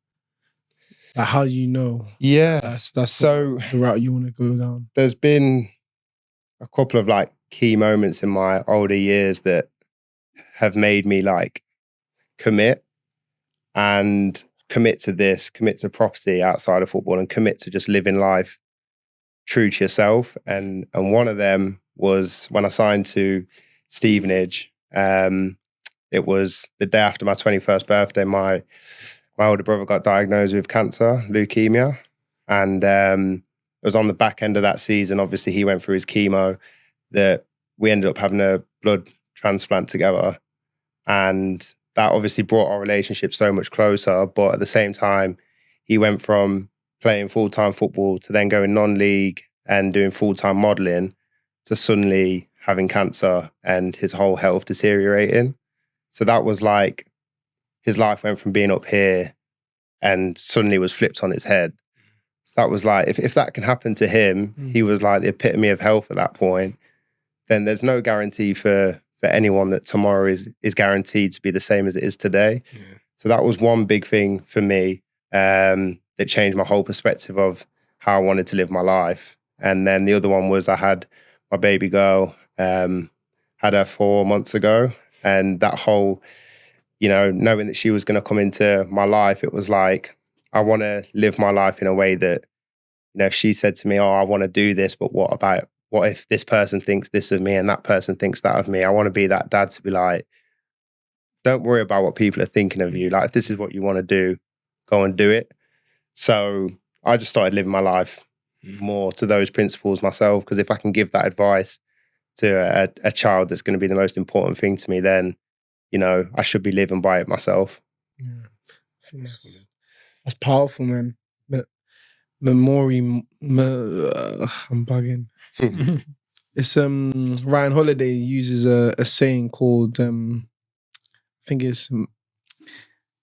Speaker 3: Like, how do you know?
Speaker 2: Yeah.
Speaker 3: That's so the route you want to go down.
Speaker 2: There's been a couple of like key moments in my older years that have made me like commit to this, commit to property outside of football and commit to just living life true to yourself. And one of them was when I signed to Stevenage. It was the day after my 21st birthday. My older brother got diagnosed with cancer, leukemia. And it was on the back end of that season. Obviously, he went through his chemo, that we ended up having a blood transplant together. And that obviously brought our relationship so much closer. But at the same time, he went from playing full-time football to then going non-league and doing full-time modelling to suddenly having cancer and his whole health deteriorating. So that was like, his life went from being up here and suddenly was flipped on its head. So that was like, if that can happen to him, he was like the epitome of health at that point, then there's no guarantee for anyone that tomorrow is guaranteed to be the same as it is today. Yeah. So that was one big thing for me that changed my whole perspective of how I wanted to live my life. And then the other one was I had my baby girl, had her 4 months ago. And that whole, you know, knowing that she was going to come into my life, it was like, I want to live my life in a way that, you know, if she said to me, oh, I want to do this, but what if this person thinks this of me and that person thinks that of me? I want to be that dad to be like, don't worry about what people are thinking of you. Like, if this is what you want to do, go and do it. So I just started living my life more to those principles myself, because if I can give that advice to a child that's going to be the most important thing to me, then, you know, I should be living by it myself.
Speaker 3: Yeah, I think that's powerful, man. But I'm bugging. It's Ryan Holiday uses a saying called think it's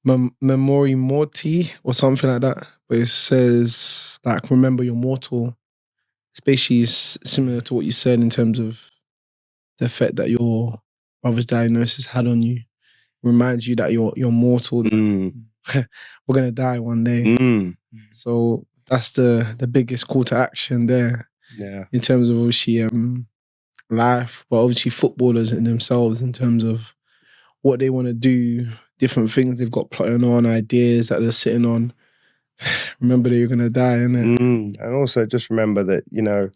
Speaker 3: Memori Morti or something like that. But it says, like, remember you're mortal. It's basically similar to what you said in terms of the effect that your brother's diagnosis had on you. It reminds you that you're mortal. We're going to die one day. So that's the biggest call to action there.
Speaker 2: Yeah.
Speaker 3: In terms of obviously life, but obviously footballers in themselves in terms of what they want to do, different things they've got plotting on, ideas that they're sitting on. Remember that you're going to die, innit?
Speaker 2: And also just remember that, you know,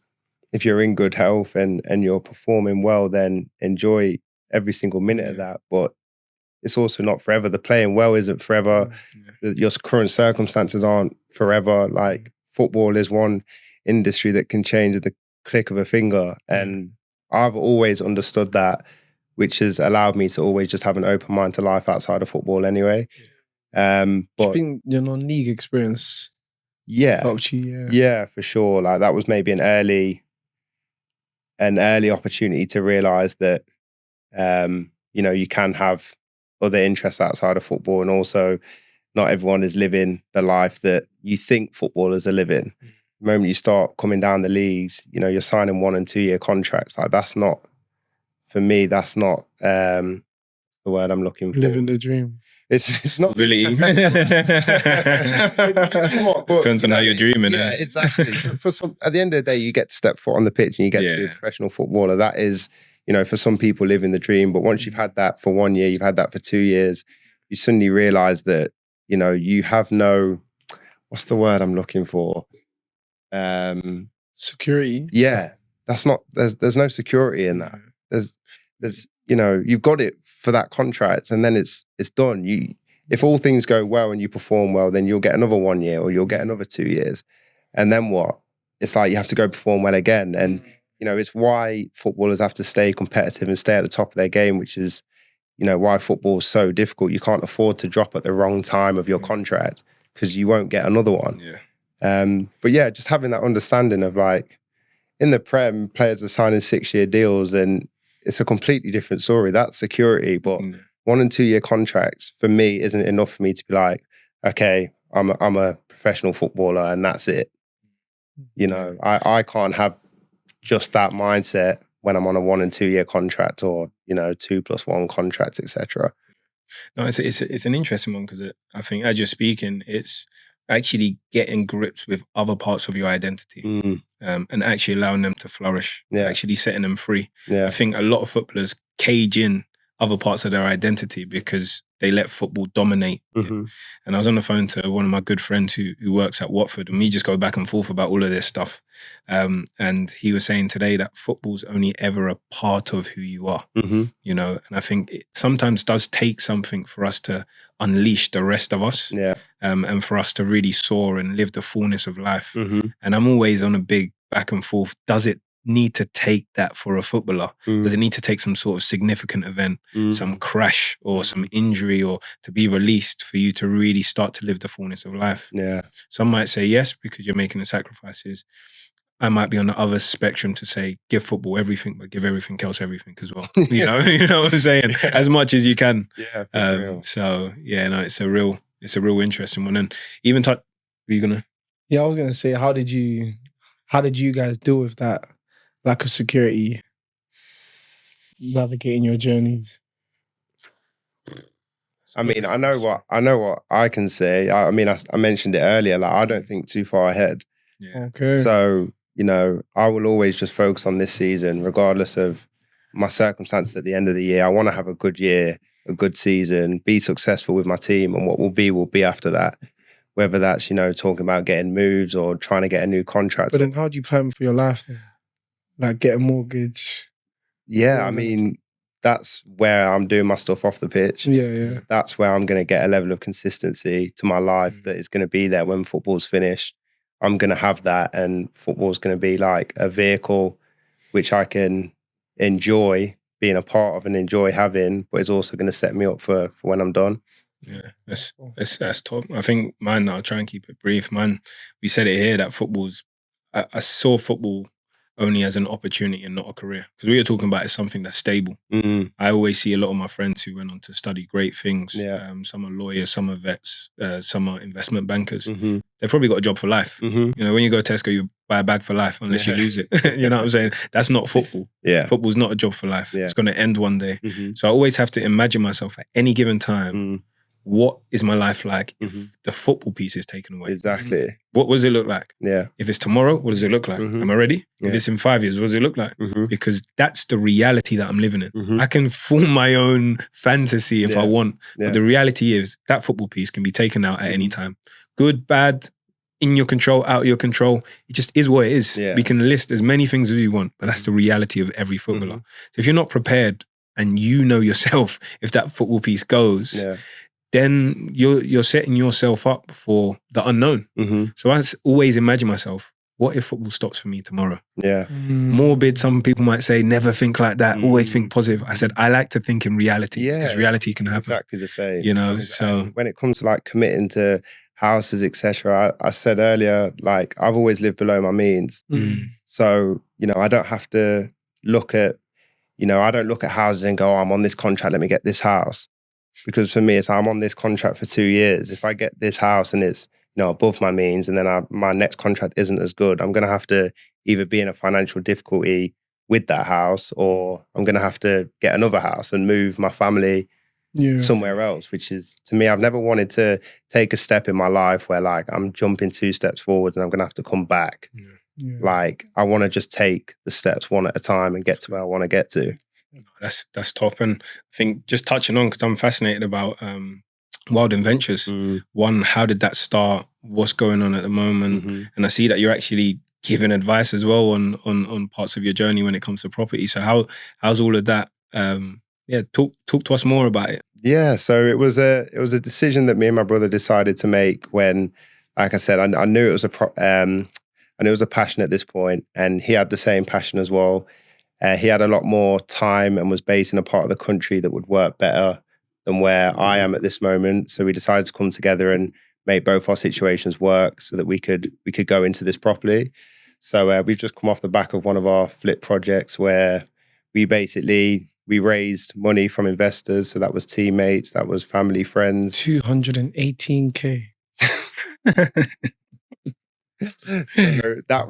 Speaker 2: if you're in good health and you're performing well, then enjoy every single minute of that. But it's also not forever. The playing well isn't forever. Your current circumstances aren't forever. Like, football is one industry that can change at the click of a finger. And I've always understood that, which has allowed me to always just have an open mind to life outside of football anyway. But
Speaker 3: I think your non-league experience helped you.
Speaker 2: Yeah, for sure. Like, that was maybe an early opportunity to realise that, you know, you can have other interests outside of football, and also not everyone is living the life that you think footballers are living. The moment you start coming down the leagues, you know, you're signing 1 and 2 year contracts. Like, that's not, for me, that's not the word I'm looking for.
Speaker 3: Living the dream.
Speaker 2: It's not
Speaker 1: really. Depends on how you're dreaming.
Speaker 2: Yeah, exactly. At the end of the day, you get to step foot on the pitch and you get to be a professional footballer. That is, you know, for some people living the dream. But once you've had that for 1 year, you've had that for 2 years, you suddenly realise that, you know, you have no, what's the word I'm looking for?
Speaker 3: Security.
Speaker 2: Yeah, that's not. There's no security in that. There's you know, you've got it for that contract, and then it's done. If all things go well and you perform well, then you'll get another 1 year or you'll get another 2 years, and then what? It's like you have to go perform well again, and you know, it's why footballers have to stay competitive and stay at the top of their game, which is, you know, why football is so difficult. You can't afford to drop at the wrong time of your contract because you won't get another one. But yeah, just having that understanding of, like, in the Prem, players are signing 6-year deals, and it's a completely different story. That's security, but 1 and 2 year contracts for me isn't enough for me to be like, okay, I'm a professional footballer and that's it. You know, I can't have just that mindset when I'm on a 1 and 2 year contract, or, you know, 2+1 contracts, etc.
Speaker 1: No, it's an interesting one, because I think as you're speaking, it's actually getting grips with other parts of your identity, and actually allowing them to flourish, actually setting them free. I think a lot of footballers cage in other parts of their identity because they let football dominate. And I was on the phone to one of my good friends who works at Watford, and we just go back and forth about all of this stuff. And he was saying today that football's only ever a part of who you are, you know, and I think it sometimes does take something for us to unleash the rest of us, and for us to really soar and live the fullness of life. And I'm always on a big back and forth. Does it need to take that for a footballer? Does it need to take some sort of significant event, some crash or some injury, or to be released for you to really start to live the fullness of life? Some might say yes, because you're making the sacrifices. I might be on the other spectrum to say, give football everything, but give everything else everything as well. You know, you know what I'm saying? As much as you can. So yeah, no, it's a real interesting one. And even were you gonna?
Speaker 3: Yeah, I was gonna say, how did you guys deal with that lack of security navigating your journeys?
Speaker 2: I mean, I know what I can say. I mean, I mentioned it earlier. Like, I don't think too far ahead.
Speaker 3: Okay.
Speaker 2: So, you know, I will always just focus on this season, regardless of my circumstances at the end of the year. I want to have a good year, a good season, be successful with my team, and what will be after that. Whether that's, you know, talking about getting moves or trying to get a new contract.
Speaker 3: But then how do you plan for your life then? Like, get a mortgage?
Speaker 2: Yeah, I mean, that's where I'm doing my stuff off the pitch.
Speaker 3: Yeah.
Speaker 2: That's where I'm going to get a level of consistency to my life that is going to be there when football's finished. I'm going to have that, and football's going to be like a vehicle which I can enjoy being a part of and enjoy having, but it's also going to set me up for when I'm done.
Speaker 1: Yeah, that's top. I think mine, I'll try and keep it brief. Man, we said it here that I saw football only as an opportunity and not a career. Because what you're talking about is something that's stable. I always see a lot of my friends who went on to study great things.
Speaker 2: Yeah.
Speaker 1: Some are lawyers, some are vets, some are investment bankers.
Speaker 2: Mm-hmm.
Speaker 1: They've probably got a job for life.
Speaker 2: Mm-hmm.
Speaker 1: You know, when you go to Tesco, you buy a bag for life unless you lose it. You know what I'm saying? That's not football.
Speaker 2: Yeah.
Speaker 1: Football's not a job for life.
Speaker 2: Yeah.
Speaker 1: It's going to end one day.
Speaker 2: Mm-hmm.
Speaker 1: So I always have to imagine myself at any given time, what is my life like if the football piece is taken away?
Speaker 2: Exactly.
Speaker 1: What does it look like?
Speaker 2: Yeah.
Speaker 1: If it's tomorrow, what does it look like? Am I ready?
Speaker 2: Yeah.
Speaker 1: If it's in 5 years, what does it look like? Because that's the reality that I'm living in. I can form my own fantasy if I want. But the reality is that football piece can be taken out at any time. Good, bad, in your control, out of your control. It just is what it is.
Speaker 2: Yeah.
Speaker 1: We can list as many things as we want, but that's the reality of every footballer. So if you're not prepared and you know yourself, if that football piece goes, then you're setting yourself up for the unknown. So I always imagine myself, what if football stops for me tomorrow?
Speaker 2: Yeah.
Speaker 1: Morbid, some people might say, never think like that, always think positive. I said, I like to think in reality because reality can happen.
Speaker 2: Exactly the same.
Speaker 1: You know,
Speaker 2: And
Speaker 1: so
Speaker 2: when it comes to like committing to houses, etc., I said earlier, like I've always lived below my means. So, you know, I don't have to look at, you know, I don't look at houses and go, oh, I'm on this contract, let me get this house. Because for me, it's I'm on this contract for 2 years. If I get this house and it's, you know, above my means, and then my next contract isn't as good, I'm going to have to either be in a financial difficulty with that house, or I'm going to have to get another house and move my family somewhere else, which is, to me, I've never wanted to take a step in my life where like I'm jumping 2 steps forwards and I'm going to have to come back. Like I want to just take the steps one at a time and get to where I want to get to.
Speaker 1: That's top. And I think just touching on, because I'm fascinated about WILDIN Ventures. One, how did that start? What's going on at the moment? And I see that you're actually giving advice as well on parts of your journey when it comes to property. So how's all of that? Talk to us more about it.
Speaker 2: Yeah, so it was a decision that me and my brother decided to make when, like I said, I knew it was I knew it was a passion at this point, and he had the same passion as well. He had a lot more time and was based in a part of the country that would work better than where I am at this moment. So we decided to come together and make both our situations work so that we could go into this properly. So we've just come off the back of one of our flip projects where we raised money from investors. So that was teammates, that was family, friends.
Speaker 3: 218K.
Speaker 2: So that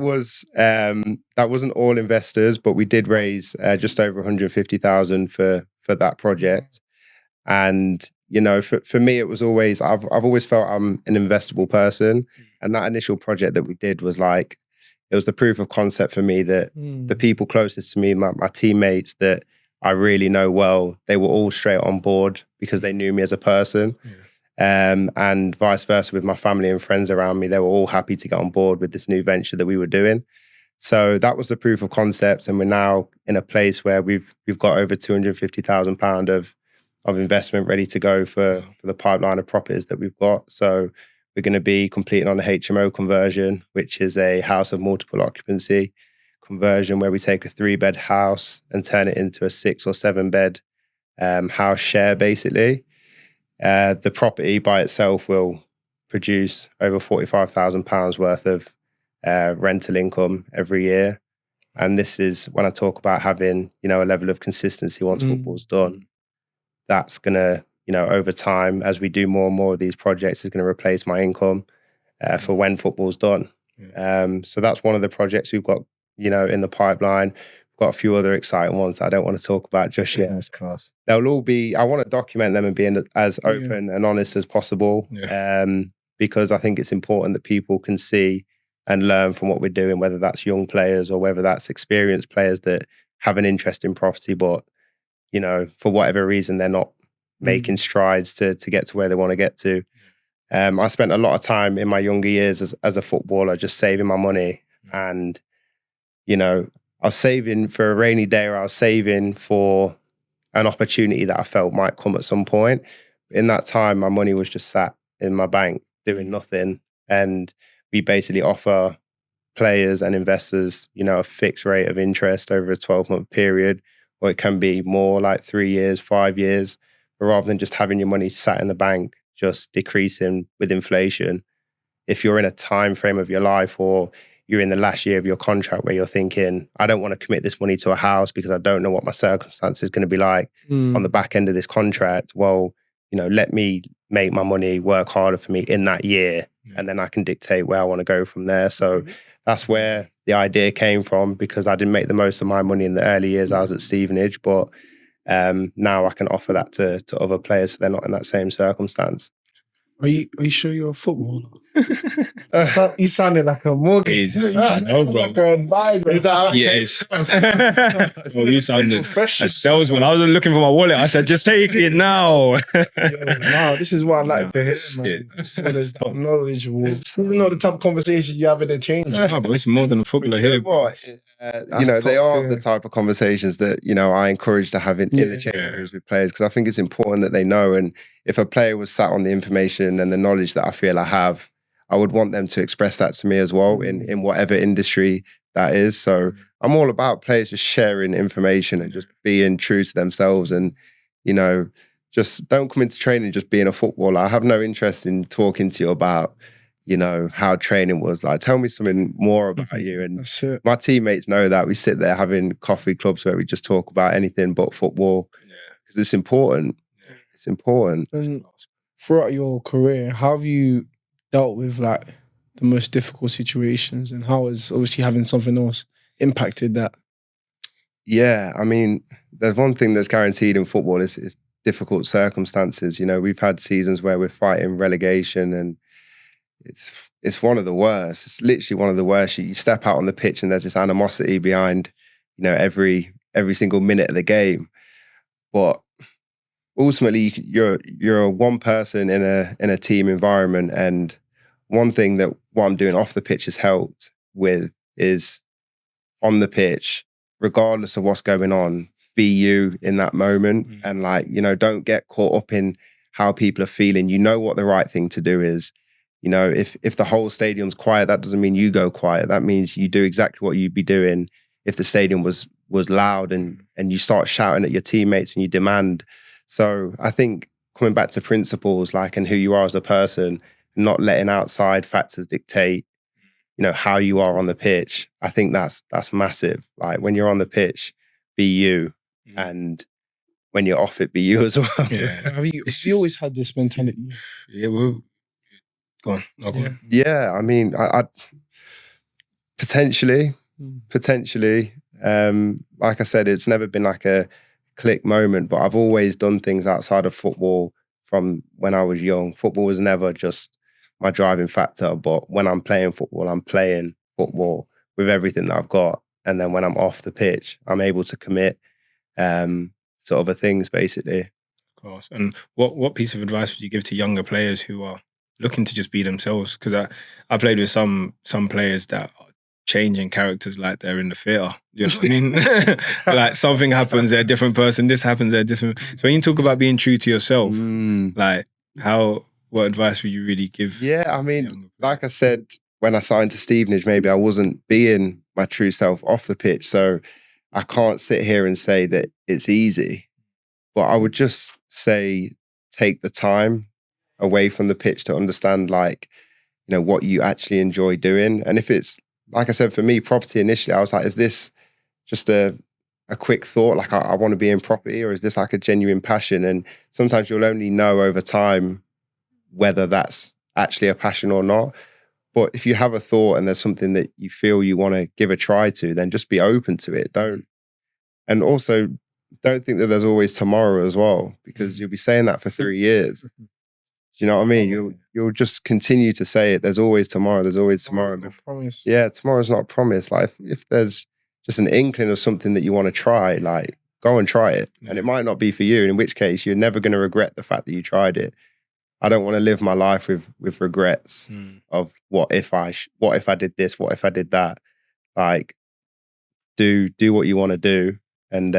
Speaker 2: wasn't all investors, but we did raise just over 150,000 for that project. And you know, for me, it was always I've always felt I'm an investable person, and that initial project that we did was like it was the proof of concept for me that the people closest to me, my teammates that I really know well, they were all straight on board because they knew me as a person. And vice versa with my family and friends around me, they were all happy to get on board with this new venture that we were doing. So that was the proof of concept, and we're now in a place where we've got over £250,000 of investment ready to go for the pipeline of properties that we've got. So we're going to be completing on a HMO conversion, which is a house of multiple occupancy conversion, where we take a 3-bed house and turn it into a 6 or 7-bed house share, basically. The property by itself will produce over £45,000 worth of rental income every year. And this is when I talk about having, you know, a level of consistency once football's done. That's going to, you know, over time, as we do more and more of these projects, is going to replace my income for when football's done. So that's one of the projects we've got, you know, in the pipeline. We've got a few other exciting ones that I don't want to talk about just yet.
Speaker 3: That's class.
Speaker 2: They'll all be, I want to document them and be as open and honest as possible, because I think it's important that people can see and learn from what we're doing, whether that's young players or whether that's experienced players that have an interest in property, but, you know, for whatever reason, they're not making strides to get to where they want to get to. I spent a lot of time in my younger years as a footballer just saving my money. And, you know, I was saving for a rainy day, or I was saving for an opportunity that I felt might come at some point. In that time, my money was just sat in my bank doing nothing. And we basically offer players and investors, you know, a fixed rate of interest over a 12-month period, or it can be more like 3 years, 5 years. But rather than just having your money sat in the bank, just decreasing with inflation, if you're in a time frame of your life, or you're in the last year of your contract where you're thinking, I don't want to commit this money to a house because I don't know what my circumstance is going to be like on the back end of this contract. Well, you know, let me make my money work harder for me in that year, and then I can dictate where I want to go from there. So that's where the idea came from, because I didn't make the most of my money in the early years I was at Stevenage, but now I can offer that to other players so they're not in that same circumstance.
Speaker 3: Are you sure you're a footballer? You sounded like a mortgage.
Speaker 1: No, bro.
Speaker 3: Like an advisor.
Speaker 1: Yes. Well, you sounded a salesman. I was looking for my wallet. I said, just take it now.
Speaker 3: Wow, this is what I like to hear, man. Knowledgeable. You know the type of conversation you have in the change.
Speaker 1: No, but it's more than a footballer here.
Speaker 2: You know, they are the type of conversations that, you know, I encourage to have in the change rooms with players, because I think it's important that they know. And if a player was sat on the information and the knowledge that I feel I have, I would want them to express that to me as well in whatever industry that is. So I'm all about players just sharing information and just being true to themselves, and, you know, just don't come into training just being a footballer. I have no interest in talking to you about, you know, how training was. Like, tell me something more about you. And my teammates know that. We sit there having coffee clubs where we just talk about anything but football, because it's important. It's important.
Speaker 3: And throughout your career, how have you dealt with like the most difficult situations, and how has obviously having something else impacted that?
Speaker 2: Yeah, I mean, there's one thing that's guaranteed in football is difficult circumstances. You know, we've had seasons where we're fighting relegation, and it's one of the worst. It's literally one of the worst. You step out on the pitch and there's this animosity behind, you know, every single minute of the game. But ultimately, you're one person in a team environment, and one thing that what I'm doing off the pitch has helped with is on the pitch, regardless of what's going on, be you in that moment. And like, you know, don't get caught up in how people are feeling. You know what the right thing to do is. You know, if the whole stadium's quiet, that doesn't mean you go quiet. That means you do exactly what you'd be doing if the stadium was loud, and you start shouting at your teammates and you demand. So I think coming back to principles, like, and who you are as a person, not letting outside factors dictate, you know, how you are on the pitch. I think that's massive. Like, when you're on the pitch, be you, and when you're off it, be you as well.
Speaker 3: Yeah. Have you always had this mentality?
Speaker 1: Yeah, well, go on. No, go on.
Speaker 2: Yeah, I mean, I potentially. Like I said, it's never been like a click moment, but I've always done things outside of football from when I was young. Football was never just my driving factor, but when I'm playing football with everything that I've got. And then when I'm off the pitch, I'm able to commit to other things, basically.
Speaker 1: Of course. And what piece of advice would you give to younger players who are looking to just be themselves? Because I played with some players that are changing characters like they're in the theatre. You know what I mean? Like, something happens, they're a different person. This happens, they're different. So when you talk about being true to yourself, like, what advice would you really give?
Speaker 2: Yeah, I mean, like I said, when I signed to Stevenage, maybe I wasn't being my true self off the pitch. So I can't sit here and say that it's easy. But I would just say, take the time away from the pitch to understand, like, you know, what you actually enjoy doing. And if it's, like I said, for me, property initially, I was like, is this just a quick thought? Like, I want to be in property, or is this like a genuine passion? And sometimes you'll only know over time whether that's actually a passion or not. But if you have a thought and there's something that you feel you want to give a try to, then just be open to it. And also, don't think that there's always tomorrow as well, because you'll be saying that for 3 years. Do you know what I mean? You'll just continue to say it. There's always tomorrow. There's always tomorrow. Yeah, tomorrow's not a promise. Like, if there's just an inkling of something that you want to try, like, go and try it. And it might not be for you, and in which case you're never going to regret the fact that you tried it. I don't want to live my life with regrets of what if I did this, what if I did that. Like, do what you want to do, and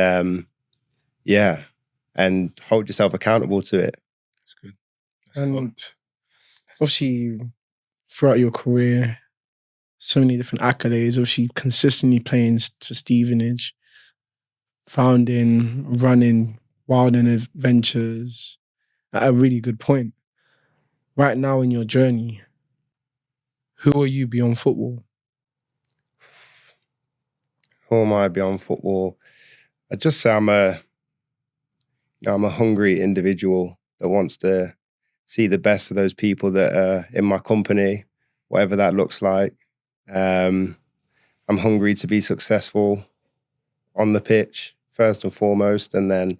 Speaker 2: and hold yourself accountable to it.
Speaker 1: That's good.
Speaker 3: And obviously, throughout your career, so many different accolades. Obviously, consistently playing for Stevenage, founding, running WILDIN Adventures. At a really good point. Right now in your journey, who are you beyond football?
Speaker 2: who am I beyond football? I'd just say I'm a hungry individual that wants to see the best of those people that are in my company, whatever that looks like. I'm hungry to be successful on the pitch, first and foremost, and then,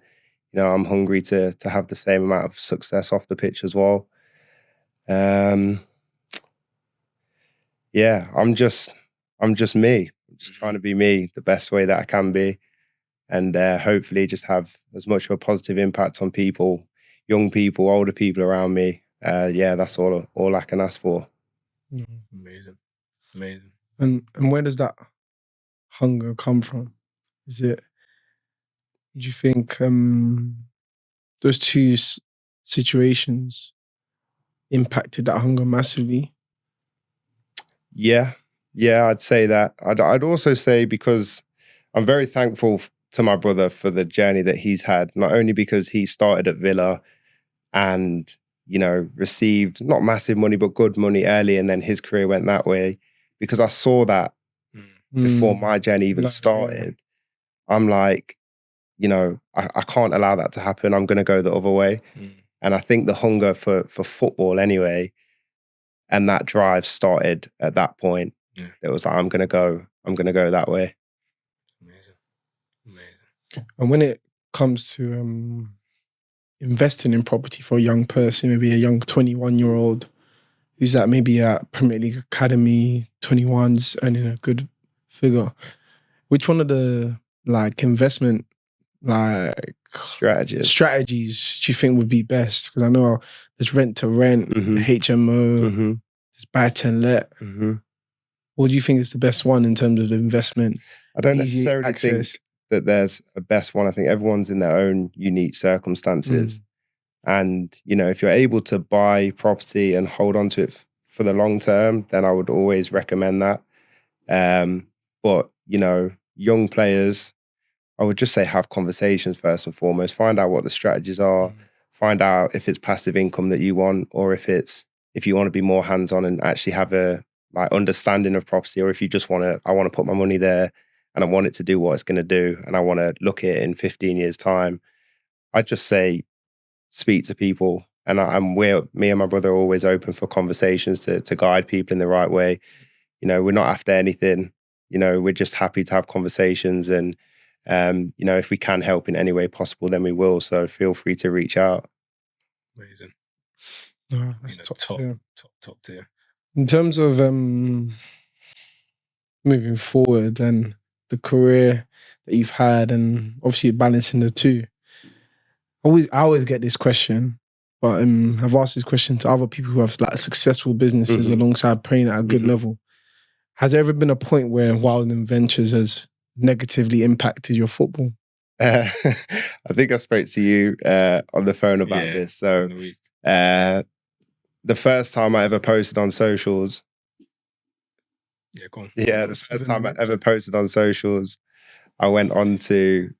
Speaker 2: I'm hungry to have the same amount of success off the pitch as well. Yeah, I'm just me. I'm just trying to be me the best way that I can be, and hopefully just have as much of a positive impact on people, young people, older people around me. That's all I can ask for.
Speaker 1: Amazing. Amazing.
Speaker 3: And where does that hunger come from? Is it, do you think those two situations impacted that hunger massively?
Speaker 2: Yeah, I'd say that. I'd also say, because I'm very thankful to my brother for the journey that he's had, not only because he started at Villa and, received not massive money, but good money early, and then his career went that way, because I saw that before my journey even started. I'm like, I can't allow that to happen. I'm going to go the other way. And I think the hunger for football anyway, and that drive started at that point. Yeah. It was like, I'm going to go that way.
Speaker 1: Amazing.
Speaker 3: And when it comes to investing in property for a young person, maybe a young 21-year-old who's at maybe a Premier League Academy, 21s, earning a good figure, which one of the investment strategies do you think would be best? Because I know there's rent to rent, HMO, there's buy to let. What do you think is the best one in terms of investment?
Speaker 2: I don't necessarily think that there's a best one. I think everyone's in their own unique circumstances. And, if you're able to buy property and hold on to it for the long term, then I would always recommend that. But, young players, I would just say have conversations first and foremost. Find out what the strategies are. Find out if it's passive income that you want, or if you want to be more hands-on and actually have a understanding of property, or if you just I want to put my money there and I want it to do what it's going to do, and I want to look at it in 15 years' time. I'd just say speak to people, and me and my brother are always open for conversations to guide people in the right way. We're not after anything. We're just happy to have conversations, and if we can help in any way possible, then we will. So feel free to reach out.
Speaker 1: Amazing.
Speaker 3: Oh, that's top
Speaker 1: tier.
Speaker 3: In terms of moving forward and the career that you've had, and obviously balancing the two, I always get this question, but I've asked this question to other people who have successful businesses alongside playing at a good level. Has there ever been a point where WILDIN Ventures has negatively impacted your football?
Speaker 2: I think I spoke to you on the phone about this. So the first time I ever posted on socials.
Speaker 1: Yeah, go on.
Speaker 2: Yeah, the first time I ever posted on socials, I went on to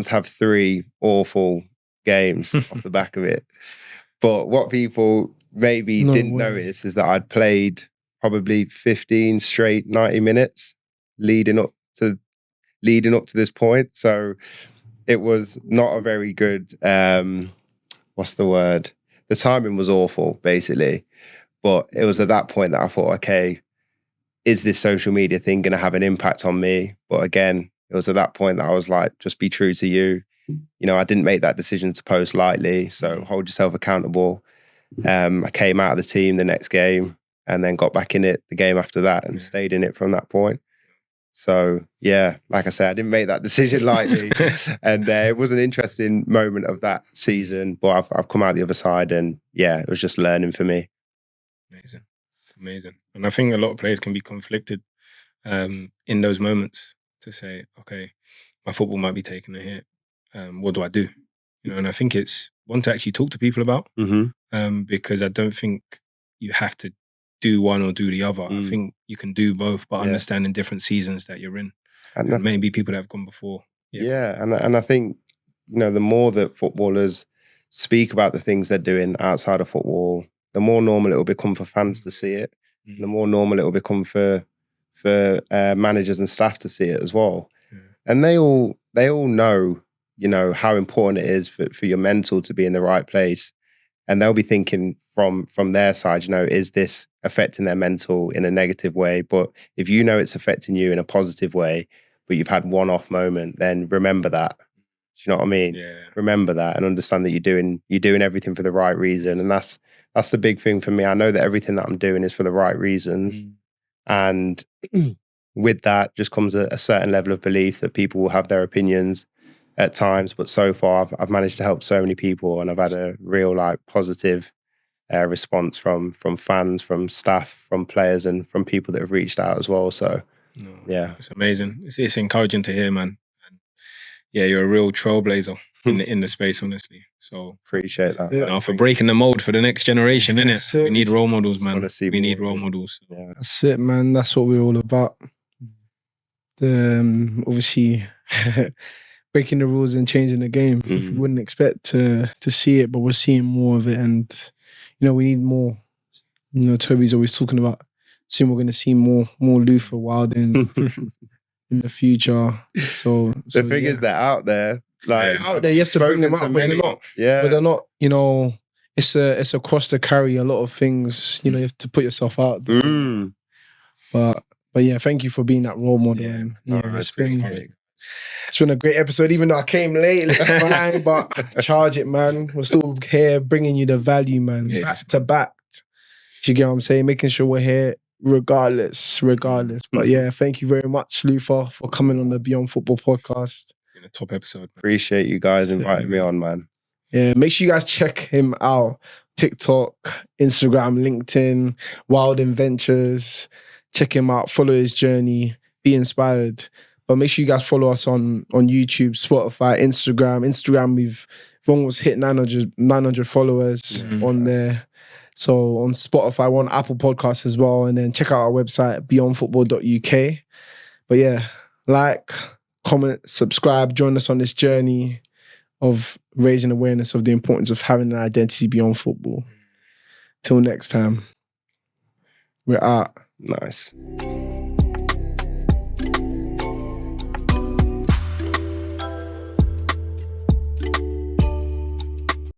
Speaker 2: have 3 awful games off the back of it. But what people maybe didn't notice is that I'd played probably 15 straight 90 minutes leading up to this point. So it was not a very good, what's the word? The timing was awful, basically. But it was at that point that I thought, okay, is this social media thing going to have an impact on me? But again, it was at that point that I was like, just be true to you. I didn't make that decision to post lightly. So hold yourself accountable. I came out of the team the next game and then got back in it the game after that and stayed in it from that point. So yeah, like I said, I didn't make that decision lightly. And it was an interesting moment of that season, but I've come out the other side, and yeah, it was just learning for me.
Speaker 1: Amazing. And I think a lot of players can be conflicted in those moments to say, okay, my football might be taking a hit. What do I do? And I think it's one to actually talk to people about, because I don't think you have to do one or do the other. I think you can do both, but understanding different seasons that you're in, and maybe people that have gone before.
Speaker 2: And I think the more that footballers speak about the things they're doing outside of football, the more normal it will become for fans to see it. The more normal it will become for for managers and staff to see it as well. And they all know, you know, how important it is for your mental to be in the right place. And they'll be thinking from their side, you know, is this affecting their mental in a negative way? But if you know it's affecting you in a positive way, but you've had one off moment, then remember that. Do you know what I mean?
Speaker 1: Yeah.
Speaker 2: Remember that and understand that you're doing everything for the right reason. And that's the big thing for me. I know that everything that I'm doing is for the right reasons. And with that just comes a certain level of belief that people will have their opinions at times, but so far I've managed to help so many people, and I've had a real like positive response from fans, from staff, from players, and from people that have reached out as well. So yeah,
Speaker 1: it's amazing. It's encouraging to hear, man. And yeah, you're a real trailblazer in the space, honestly. So
Speaker 2: appreciate that.
Speaker 3: Yeah.
Speaker 1: now for breaking the mold for the next generation, innit? We need role models, man. We need role models.
Speaker 2: Yeah.
Speaker 3: That's it, man. That's what we're all about. Obviously breaking the rules and changing the game. We wouldn't expect to see it, but we're seeing more of it, and you know, we need more. You know, Tobi's always talking about soon we're going to see more Luther WILDIN in the future. So
Speaker 2: the thing is, they're out there. Like
Speaker 3: out there, you have to bring them out, but they're not.
Speaker 2: Yeah,
Speaker 3: but they're not. You know, it's a cross to carry a lot of things. You know, you have to put yourself out there. But yeah, thank you for being that role model. And it's been a great episode, even though I came late. It's fine, but charge it, man. We're still here bringing you the value, man. Back to back. Do you get what I'm saying? Making sure we're here regardless. But yeah, thank you very much, Luther, for coming on the Beyond Football podcast.
Speaker 1: A top episode.
Speaker 2: Appreciate you guys inviting me on, man.
Speaker 3: Yeah, make sure you guys check him out. TikTok, Instagram, LinkedIn, WILDIN Ventures. Check him out. Follow his journey. Be inspired. But make sure you guys follow us on YouTube, Spotify, Instagram. Instagram, we've almost hit 900 followers on there. So on Spotify, we're on Apple Podcasts as well. And then check out our website, beyondfootball.uk. But yeah, like, comment, subscribe, join us on this journey of raising awareness of the importance of having an identity beyond football. Till next time, we're out.
Speaker 2: Nice.